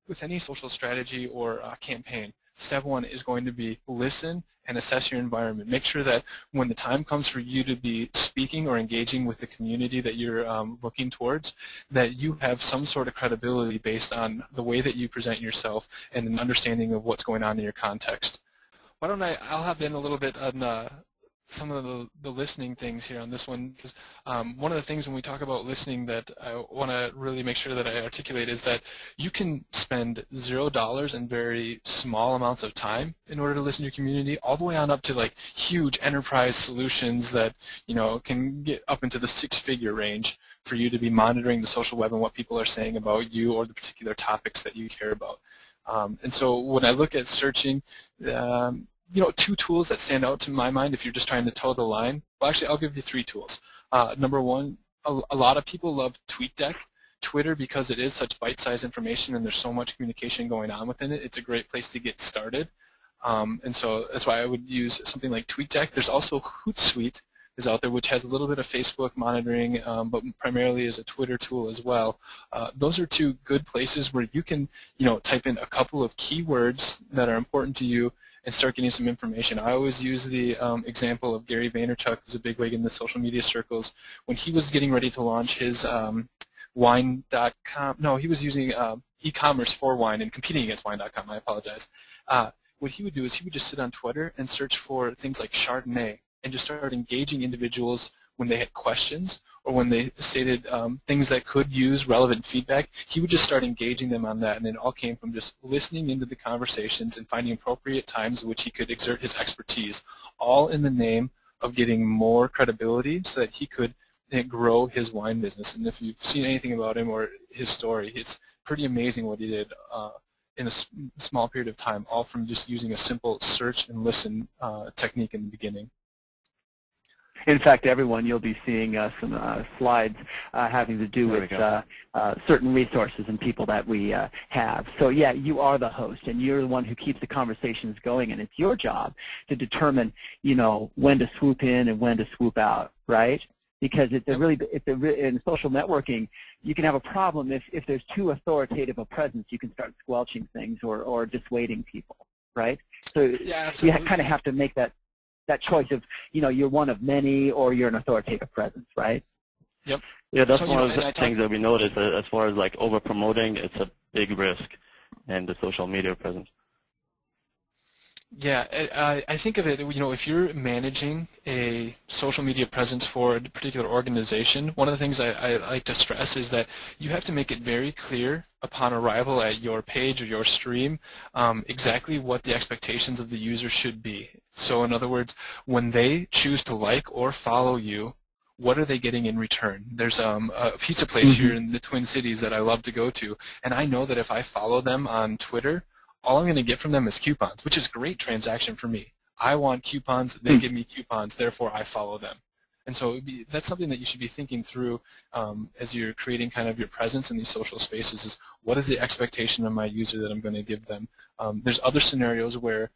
with any social strategy or campaign, step one is going to be listen and assess your environment. Make sure that when the time comes for you to be speaking or engaging with the community that you're looking towards, that you have some sort of credibility based on the way that you present yourself and an understanding of what's going on in your context. Why don't I'll hop in a little bit on some of the listening things here on this one, because one of the things when we talk about listening that I want to really make sure that I articulate is that you can spend $0 and very small amounts of time in order to listen to your community, all the way on up to like huge enterprise solutions that can get up into the six-figure range for you to be monitoring the social web and what people are saying about you or the particular topics that you care about. And so when I look at searching, two tools that stand out to my mind if you're just trying to toe the line. Well, actually, I'll give you three tools. Number one, a lot of people love TweetDeck. Twitter, because it is such bite-sized information and there's so much communication going on within it, it's a great place to get started. And so that's why I would use something like TweetDeck. There's also Hootsuite is out there, which has a little bit of Facebook monitoring, but primarily is a Twitter tool as well. Those are two good places where you can, type in a couple of keywords that are important to you and start getting some information. I always use the example of Gary Vaynerchuk, who's a bigwig in the social media circles. When he was getting ready to launch his wine.com, no, he was using e-commerce for wine and competing against wine.com, I apologize. What he would do is he would just sit on Twitter and search for things like Chardonnay and just start engaging individuals when they had questions or when they stated things that could use relevant feedback. He would just start engaging them on that, and it all came from just listening into the conversations and finding appropriate times in which he could exert his expertise, all in the name of getting more credibility so that he could grow his wine business. And if you've seen anything about him or his story, it's pretty amazing what he did in a small period of time, all from just using a simple search and listen technique in the beginning. In fact, everyone, you'll be seeing some slides having to do with certain resources and people that we have. So, yeah, you are the host, and you're the one who keeps the conversations going, and it's your job to determine, when to swoop in and when to swoop out, right? Because in social networking, you can have a problem if there's too authoritative a presence. You can start squelching things or dissuading people, right? So you kind of have to make that choice of, you're one of many or you're an authoritative presence, right? Yep. Yeah, that's one of the things that we notice as far as like over-promoting. It's a big risk in the social media presence. Yeah, I think of it, if you're managing a social media presence for a particular organization, one of the things I like to stress is that you have to make it very clear upon arrival at your page or your stream exactly what the expectations of the user should be. So in other words, when they choose to like or follow you, what are they getting in return? There's a pizza place here in the Twin Cities that I love to go to, and I know that if I follow them on Twitter, all I'm going to get from them is coupons, which is a great transaction for me. I want coupons, they give me coupons, therefore I follow them. And so that's something that you should be thinking through as you're creating kind of your presence in these social spaces is what is the expectation of my user that I'm going to give them. There's other scenarios where,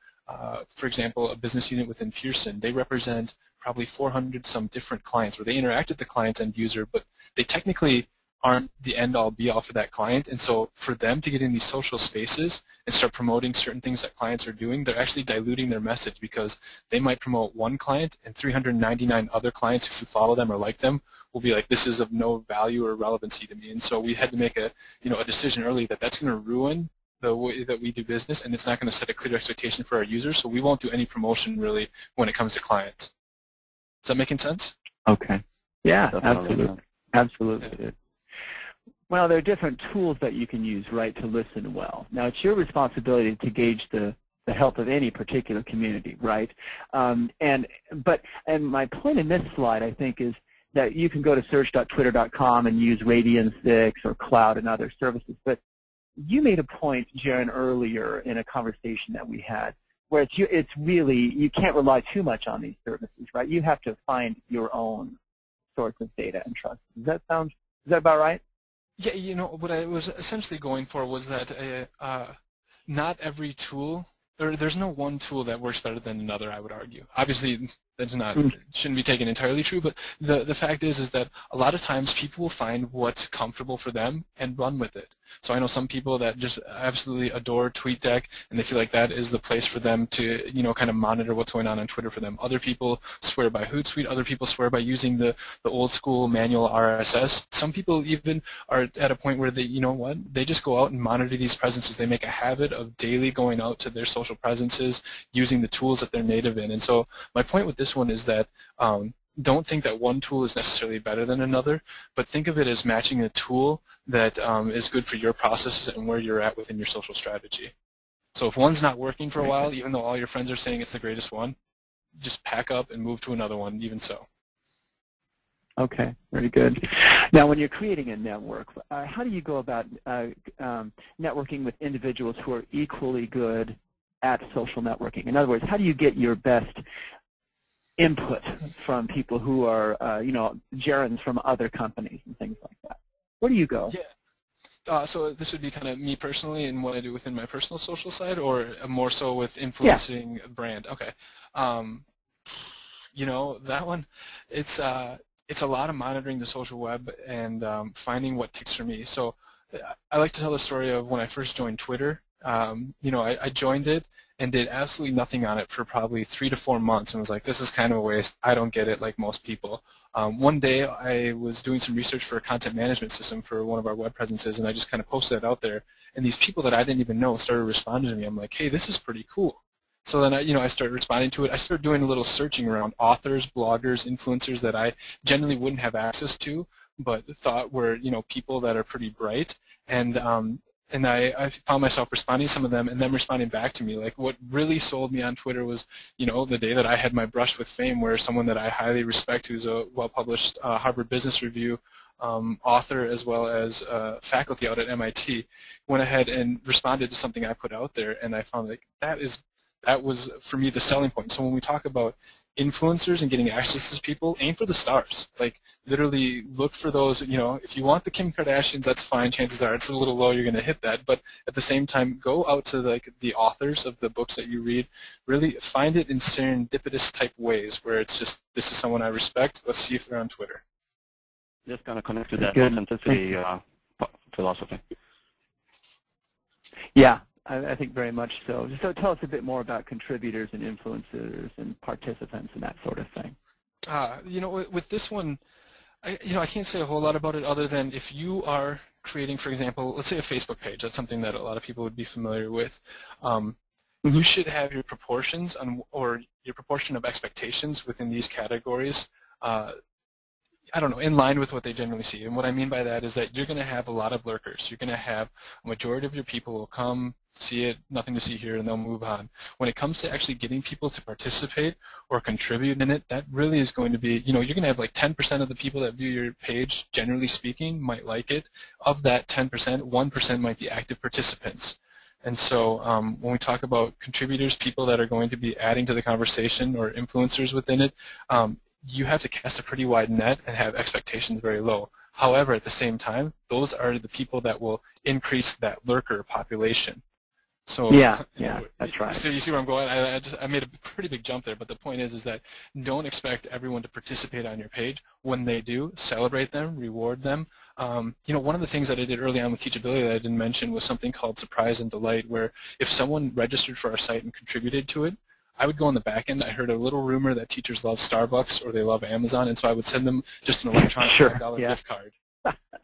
for example, a business unit within Pearson, they represent probably 400 some different clients where they interact with the client's end user, but they technically aren't the end-all be-all for that client. And so for them to get in these social spaces and start promoting certain things that clients are doing, they're actually diluting their message because they might promote one client and 399 other clients who follow them or like them will be like, this is of no value or relevancy to me. And so we had to make a decision early that that's going to ruin the way that we do business, and it's not going to set a clear expectation for our users, so we won't do any promotion really when it comes to clients. Is that making sense? Okay. Yeah, absolutely. Yeah. Absolutely. Yeah. Well, there are different tools that you can use, right, to listen well. Now, it's your responsibility to gauge the health of any particular community, right? And my point in this slide, I think, is that you can go to search.twitter.com and use Radian 6 or Cloud and other services. But you made a point, Jaron, earlier in a conversation that we had, where it's really, you can't rely too much on these services, right? You have to find your own source of data and trust. Is that about right? Yeah, what I was essentially going for was that not every tool, or there's no one tool that works better than another, I would argue. Obviously, That's not shouldn't be taken entirely true, but the fact is that a lot of times people will find what's comfortable for them and run with it. So I know some people that just absolutely adore TweetDeck, and they feel like that is the place for them to, you know, kind of monitor what's going on Twitter for them. Other people swear by Hootsuite. Other people swear by using the old school manual RSS. Some people even are at a point where they, you know what, they just go out and monitor these presences. They make a habit of daily going out to their social presences using the tools that they're native in. And so my point with this one is that don't think that one tool is necessarily better than another, but think of it as matching a tool that is good for your processes and where you're at within your social strategy. So if one's not working for a while, even though all your friends are saying it's the greatest one, just pack up and move to another one, even so. Okay, very good. Now, when you're creating a network, how do you go about networking with individuals who are equally good at social networking? In other words, how do you get your best input from people who are, you know, Jarons from other companies and things like that? Where do you go? Yeah. So this would be kind of me personally and what I do within my personal social side, or more so with influencing a brand? Okay. You know, that one, it's a lot of monitoring the social web and finding what ticks for me. So I like to tell the story of when I first joined Twitter. You know, I joined it and did absolutely nothing on it for probably 3 to 4 months and was like, this is kind of a waste. I don't get it like most people. One day I was doing some research for a content management system for one of our web presences, and I just kind of posted it out there. And these people that I didn't even know started responding to me. I'm like, hey, this is pretty cool. So then I started responding to it. I started doing a little searching around authors, bloggers, influencers that I generally wouldn't have access to, but thought were, you know, people that are pretty bright. And I found myself responding to some of them and them responding back to me. Like, what really sold me on Twitter was, you know, the day that I had my brush with fame, where someone that I highly respect, who's a well-published Harvard Business Review author as well as faculty out at MIT, went ahead and responded to something I put out there, and I found like that was, for me, the selling point. So when we talk about influencers and getting access to people, aim for the stars. Like, literally look for those, you know, if you want the Kim Kardashians, that's fine. Chances are it's a little low, you're going to hit that. But at the same time, go out to like the authors of the books that you read. Really find it in serendipitous type ways where it's just, this is someone I respect. Let's see if they're on Twitter. Just kind of connect to that authenticity philosophy. Yeah. I think very much so. So tell us a bit more about contributors and influencers and participants and that sort of thing. You know, with this one, I can't say a whole lot about it other than if you are creating, for example, let's say a Facebook page. That's something that a lot of people would be familiar with. You should have your proportions or your proportion of expectations within these categories I don't know, in line with what they generally see. And what I mean by that is that you're going to have a lot of lurkers. You're going to have a majority of your people will come, see it, nothing to see here, and they'll move on. When it comes to actually getting people to participate or contribute in it, that really is going to be, you know, you're going to have like 10% of the people that view your page, generally speaking, might like it. Of that 10%, 1% might be active participants. And so when we talk about contributors, people that are going to be adding to the conversation or influencers within it, you have to cast a pretty wide net and have expectations very low. However, at the same time, those are the people that will increase that lurker population. So yeah, that's right. So you see where I'm going? I made a pretty big jump there, but the point is that don't expect everyone to participate on your page. When they do, celebrate them, reward them. You know, one of the things that I did early on with TeachAbility that I didn't mention was something called Surprise and Delight, where if someone registered for our site and contributed to it, I would go on the back end. I heard a little rumor that teachers love Starbucks or they love Amazon, and so I would send them just an electronic $5 gift card.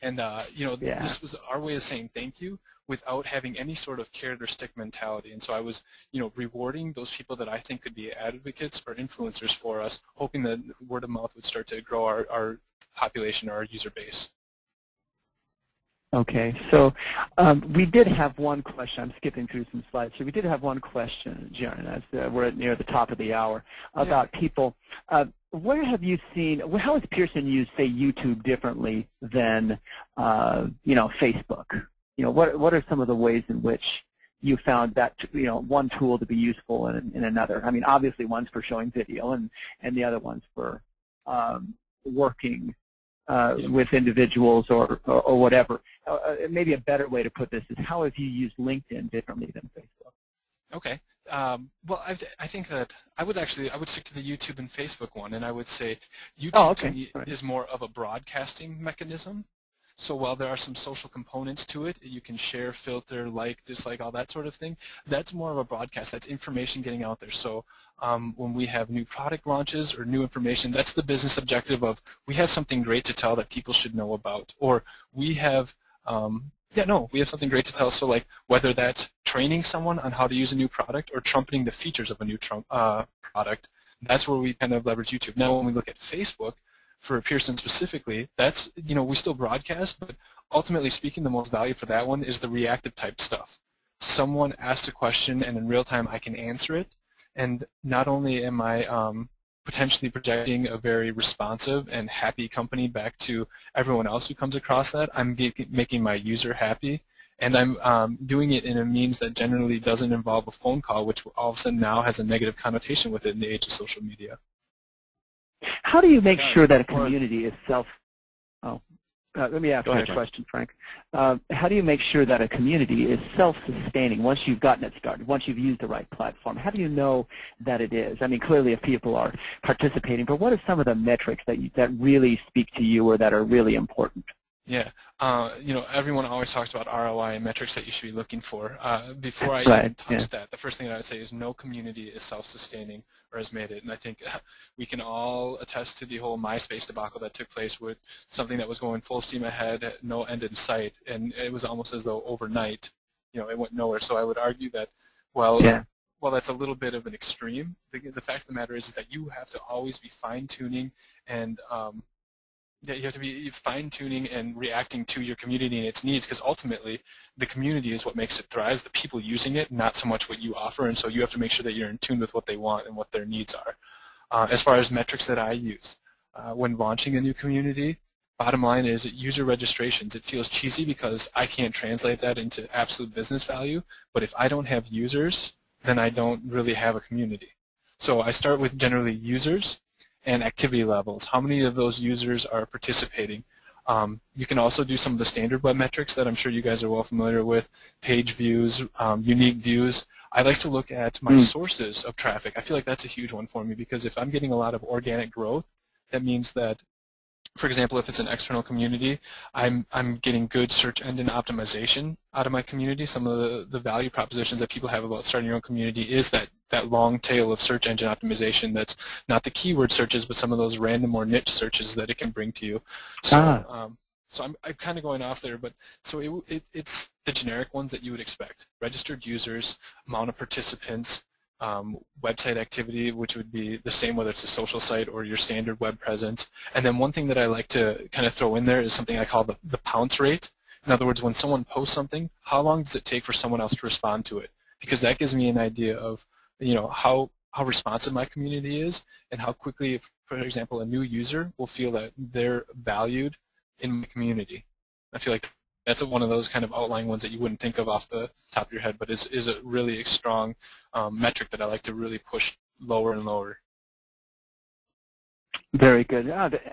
And you know, this was our way of saying thank you without having any sort of carrot or stick mentality. And so I was, you know, rewarding those people that I think could be advocates or influencers for us, hoping that word of mouth would start to grow our population or our user base. Okay, so we did have one question. I'm skipping through some slides here. We did have one question, Jaron, as we're near the top of the hour, about people. Where have you seen, how has Pearson used, say, YouTube differently than, you know, Facebook? You know, what are some of the ways in which you found that, you know, one tool to be useful in another? I mean, obviously one's for showing video and the other one's for working with individuals or whatever. Maybe a better way to put this is, how have you used LinkedIn differently than Facebook? Okay. Well, I think that I would stick to the YouTube and Facebook one, and I would say YouTube to me is more of a broadcasting mechanism. So while there are some social components to it, you can share, filter, like, dislike, all that sort of thing. That's more of a broadcast. That's information getting out there. So when we have new product launches or new information, that's the business objective of we have something great to tell that people should know about, or we have we have something great to tell. So like whether that's training someone on how to use a new product or trumpeting the features of a new product, that's where we kind of leverage YouTube. Now when we look at Facebook, for Pearson specifically, that's, we still broadcast, but ultimately speaking, the most value for that one is the reactive type stuff. Someone asked a question and in real time I can answer it, and not only am I potentially projecting a very responsive and happy company back to everyone else who comes across that, I'm making my user happy, and I'm doing it in a means that generally doesn't involve a phone call, which all of a sudden now has a negative connotation with it in the age of social media. How do you make sure that a community is let me ask you a question, Frank. How do you make sure that a community is self-sustaining once you've gotten it started, once you've used the right platform? How do you know that it is? I mean, clearly if people are participating, but what are some of the metrics that really speak to you or that are really important? Yeah, everyone always talks about ROI and metrics that you should be looking for. Before I even touch that, the first thing that I would say is no community is self-sustaining or has made it. And I think we can all attest to the whole MySpace debacle that took place with something that was going full steam ahead, no end in sight, and it was almost as though overnight, it went nowhere. So I would argue that, well, that's a little bit of an extreme. The fact of the matter is that you have to always be fine-tuning and you have to be fine-tuning and reacting to your community and its needs, because ultimately the community is what makes it thrive, the people using it, not so much what you offer, and so you have to make sure that you're in tune with what they want and what their needs are. As far as metrics that I use, when launching a new community, bottom line is user registrations. It feels cheesy because I can't translate that into absolute business value, but if I don't have users, then I don't really have a community. So I start with generally users and activity levels. How many of those users are participating? You can also do some of the standard web metrics that I'm sure you guys are well familiar with, page views, unique views. I like to look at my sources of traffic. I feel like that's a huge one for me, because if I'm getting a lot of organic growth, that means that, for example, if it's an external community, I'm getting good search engine optimization out of my community. Some of the value propositions that people have about starting your own community is that long tail of search engine optimization that's not the keyword searches, but some of those random or niche searches that it can bring to you. So, so I'm kind of going off there, but so it's the generic ones that you would expect: registered users, amount of participants, website activity, which would be the same whether it's a social site or your standard web presence. And then one thing that I like to kind of throw in there is something I call the pounce rate. In other words, when someone posts something, how long does it take for someone else to respond to it? Because that gives me an idea of how responsive my community is and how quickly, for example, a new user will feel that they're valued in my community. I feel like that's one of those kind of outlying ones that you wouldn't think of off the top of your head, but is a really strong metric that I like to really push lower and lower. Very good.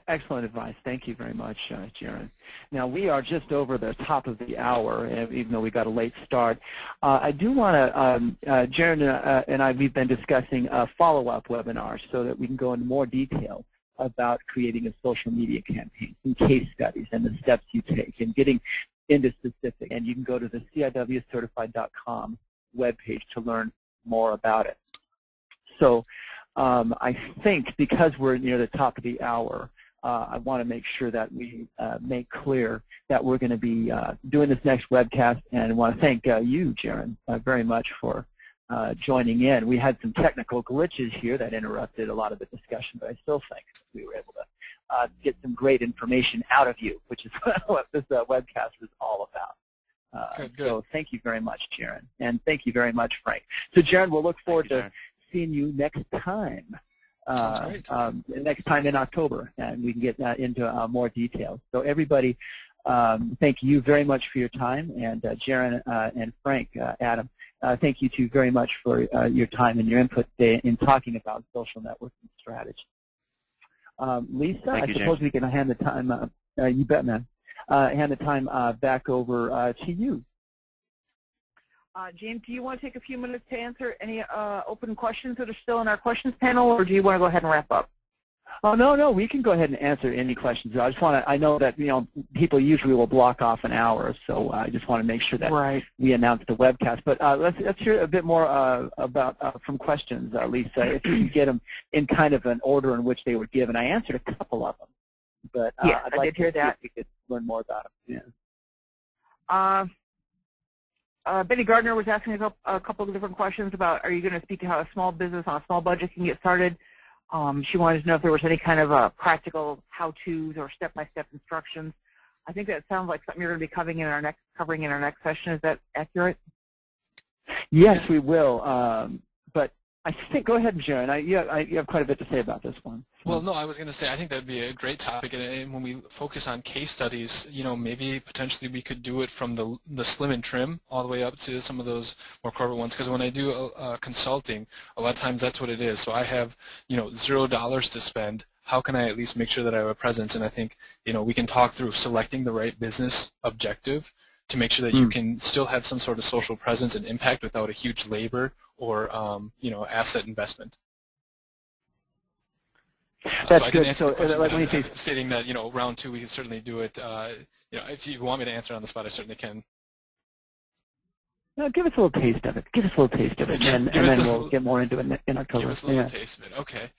Excellent advice. Thank you very much, Jaron. Now, we are just over the top of the hour, even though we got a late start. I do want to, Jaron and I, we've been discussing follow-up webinars so that we can go into more detail about creating a social media campaign, some case studies and the steps you take, and getting into specific. And you can go to the CIWcertified.com webpage to learn more about it. So I think because we're near the top of the hour, I want to make sure that we make clear that we're going to be doing this next webcast, and I want to thank you, Jaron, very much for joining in. We had some technical glitches here that interrupted a lot of the discussion, but I still think we were able to get some great information out of you, which is what this webcast was all about. Good. So thank you very much, Jaron, and thank you very much, Frank. So, Jaron, we'll look forward to seeing you next time. Next time in October, and we can get into more details. So everybody, thank you very much for your time, and Jaron and Frank, Adam, thank you two very much for your time and your input today in talking about social networking strategy. Lisa, I suppose we can hand the time, you bet, man, hand the time back over to you. James, do you want to take a few minutes to answer any open questions that are still in our questions panel, or do you want to go ahead and wrap up? Oh, no, we can go ahead and answer any questions. I know that, people usually will block off an hour, so I just want to make sure that we announce the webcast. But let's hear a bit more about from questions, Lisa, if you can get them in kind of an order in which they were given. I answered a couple of them, but yeah, I'd like to hear that. If we could learn more about them. Yeah. Betty Gardner was asking a couple of different questions about, are you going to speak to how a small business on a small budget can get started? She wanted to know if there was any kind of practical how-tos or step-by-step instructions. I think that sounds like something you're going to be covering in our next session. Is that accurate? Yes, we will. But I think, go ahead, Jaron. You have quite a bit to say about this one. Well, no, I was going to say I think that would be a great topic, and when we focus on case studies, maybe potentially we could do it from the slim and trim all the way up to some of those more corporate ones. Because when I do consulting, a lot of times that's what it is. So I have $0 to spend. How can I at least make sure that I have a presence? And I think we can talk through selecting the right business objective to make sure that you can still have some sort of social presence and impact without a huge labor or asset investment. That's so I good. can answer the question like when you say, stating that round two we can certainly do it. If you want me to answer on the spot, I certainly can. No, give us a little taste of it. Give us a little taste of it, and then we'll get more into it in October. Give us a little taste of it. Okay.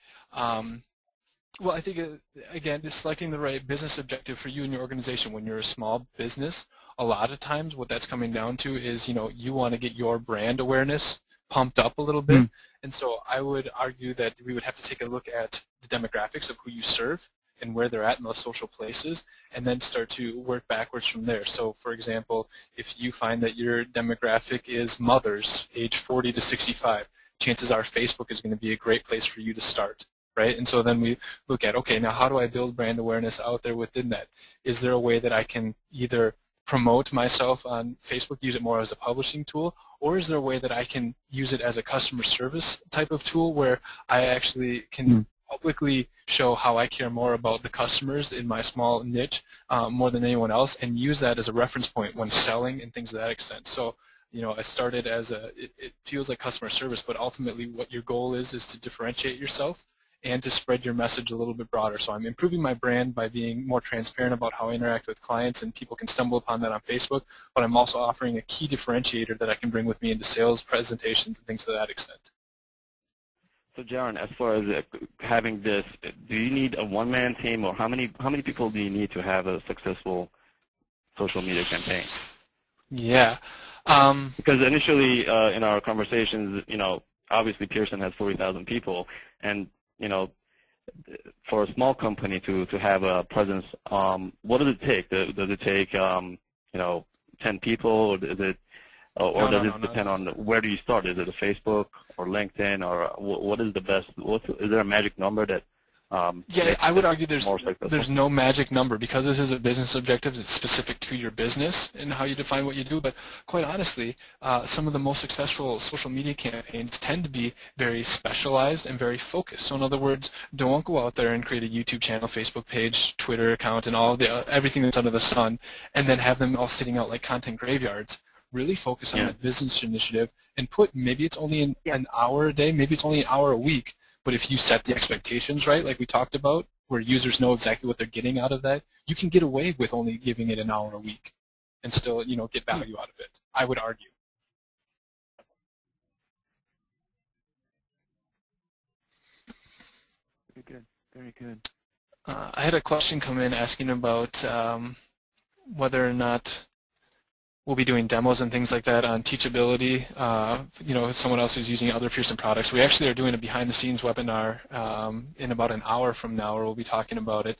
Well, I think again, just selecting the right business objective for you and your organization. When you're a small business, a lot of times what that's coming down to is you want to get your brand awareness pumped up a little bit. And so I would argue that we would have to take a look at the demographics of who you serve and where they're at in those social places, and then start to work backwards from there. So, for example, if you find that your demographic is mothers age 40 to 65, chances are Facebook is going to be a great place for you to start, right? And so then we look at, okay, now how do I build brand awareness out there within that? Is there a way that I can either promote myself on Facebook, use it more as a publishing tool, or is there a way that I can use it as a customer service type of tool where I actually can publicly show how I care more about the customers in my small niche more than anyone else, and use that as a reference point when selling and things of that extent. So, I started as it feels like customer service, but ultimately what your goal is to differentiate yourself and to spread your message a little bit broader. So I'm improving my brand by being more transparent about how I interact with clients, and people can stumble upon that on Facebook, but I'm also offering a key differentiator that I can bring with me into sales presentations and things to that extent. So Jaron, as far as having this, do you need a one-man team, or how many people do you need to have a successful social media campaign? Yeah. Because initially in our conversations, obviously Pearson has 40,000 people, and for a small company to have a presence, what does it take? Does it take 10 people, or does it depend on where do you start? Is it a Facebook or LinkedIn, or what is the best? Is there a magic number that? Yeah, I would argue there's no magic number, because this is a business objective. It's specific to your business and how you define what you do. But quite honestly, some of the most successful social media campaigns tend to be very specialized and very focused. So in other words, don't go out there and create a YouTube channel, Facebook page, Twitter account, and all everything that's under the sun, and then have them all sitting out like content graveyards. Really focus on that business initiative, and maybe it's only an hour a day, maybe it's only an hour a week. But if you set the expectations right, like we talked about, where users know exactly what they're getting out of that, you can get away with only giving it an hour a week and still, get value out of it, I would argue. Very good. Very good. I had a question come in asking about whether or not we'll be doing demos and things like that on TeachAbility. Someone else who's using other Pearson products. We actually are doing a behind-the-scenes webinar in about an hour from now, where we'll be talking about it.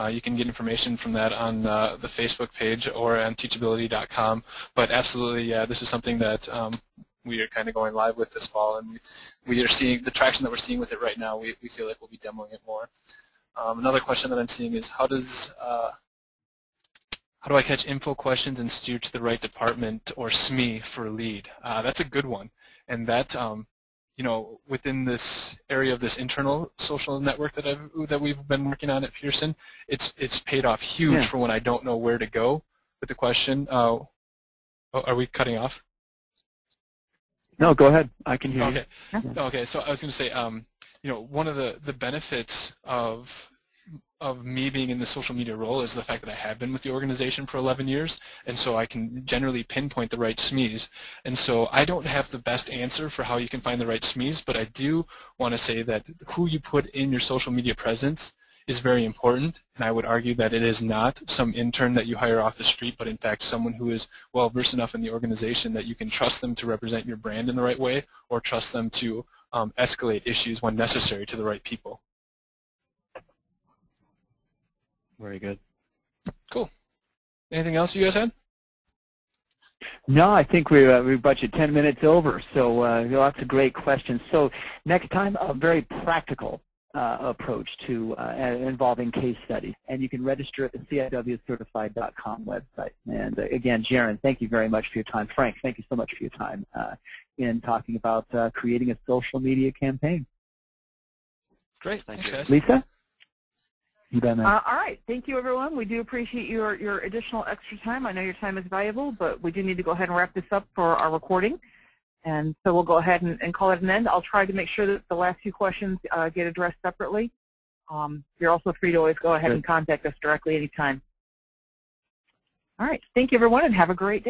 You can get information from that on the Facebook page or on TeachAbility.com. But absolutely, yeah, this is something that we are kind of going live with this fall, and we are seeing the traction that we're seeing with it right now. We feel like we'll be demoing it more. Another question that I'm seeing is how do I catch info questions and steer to the right department or SME for a lead? That's a good one. And that, within this area of this internal social network that we've been working on at Pearson, it's paid off huge for when I don't know where to go with the question. Are we cutting off? No, go ahead. I can hear Okay. you. Okay. So I was going to say, one of the benefits of me being in the social media role is the fact that I have been with the organization for 11 years, and so I can generally pinpoint the right SMEs. And so I don't have the best answer for how you can find the right SMEs, but I do want to say that who you put in your social media presence is very important, and I would argue that it is not some intern that you hire off the street, but in fact someone who is well-versed enough in the organization that you can trust them to represent your brand in the right way, or trust them to escalate issues when necessary to the right people. Very good. Cool. Anything else you guys had? No, I think we budgeted 10 minutes over, so lots of great questions. So next time, a very practical approach to involving case studies, and you can register at the CIWcertified.com website. And again, Jaron, thank you very much for your time. Frank, thank you so much for your time in talking about creating a social media campaign. Great. Thanks, guys. Lisa? You bet, man. All right. Thank you, everyone. We do appreciate your additional extra time. I know your time is valuable, but we do need to go ahead and wrap this up for our recording. And so we'll go ahead and call it an end. I'll try to make sure that the last few questions get addressed separately. You're also free to always go ahead and contact us directly anytime. All right. Thank you, everyone, and have a great day.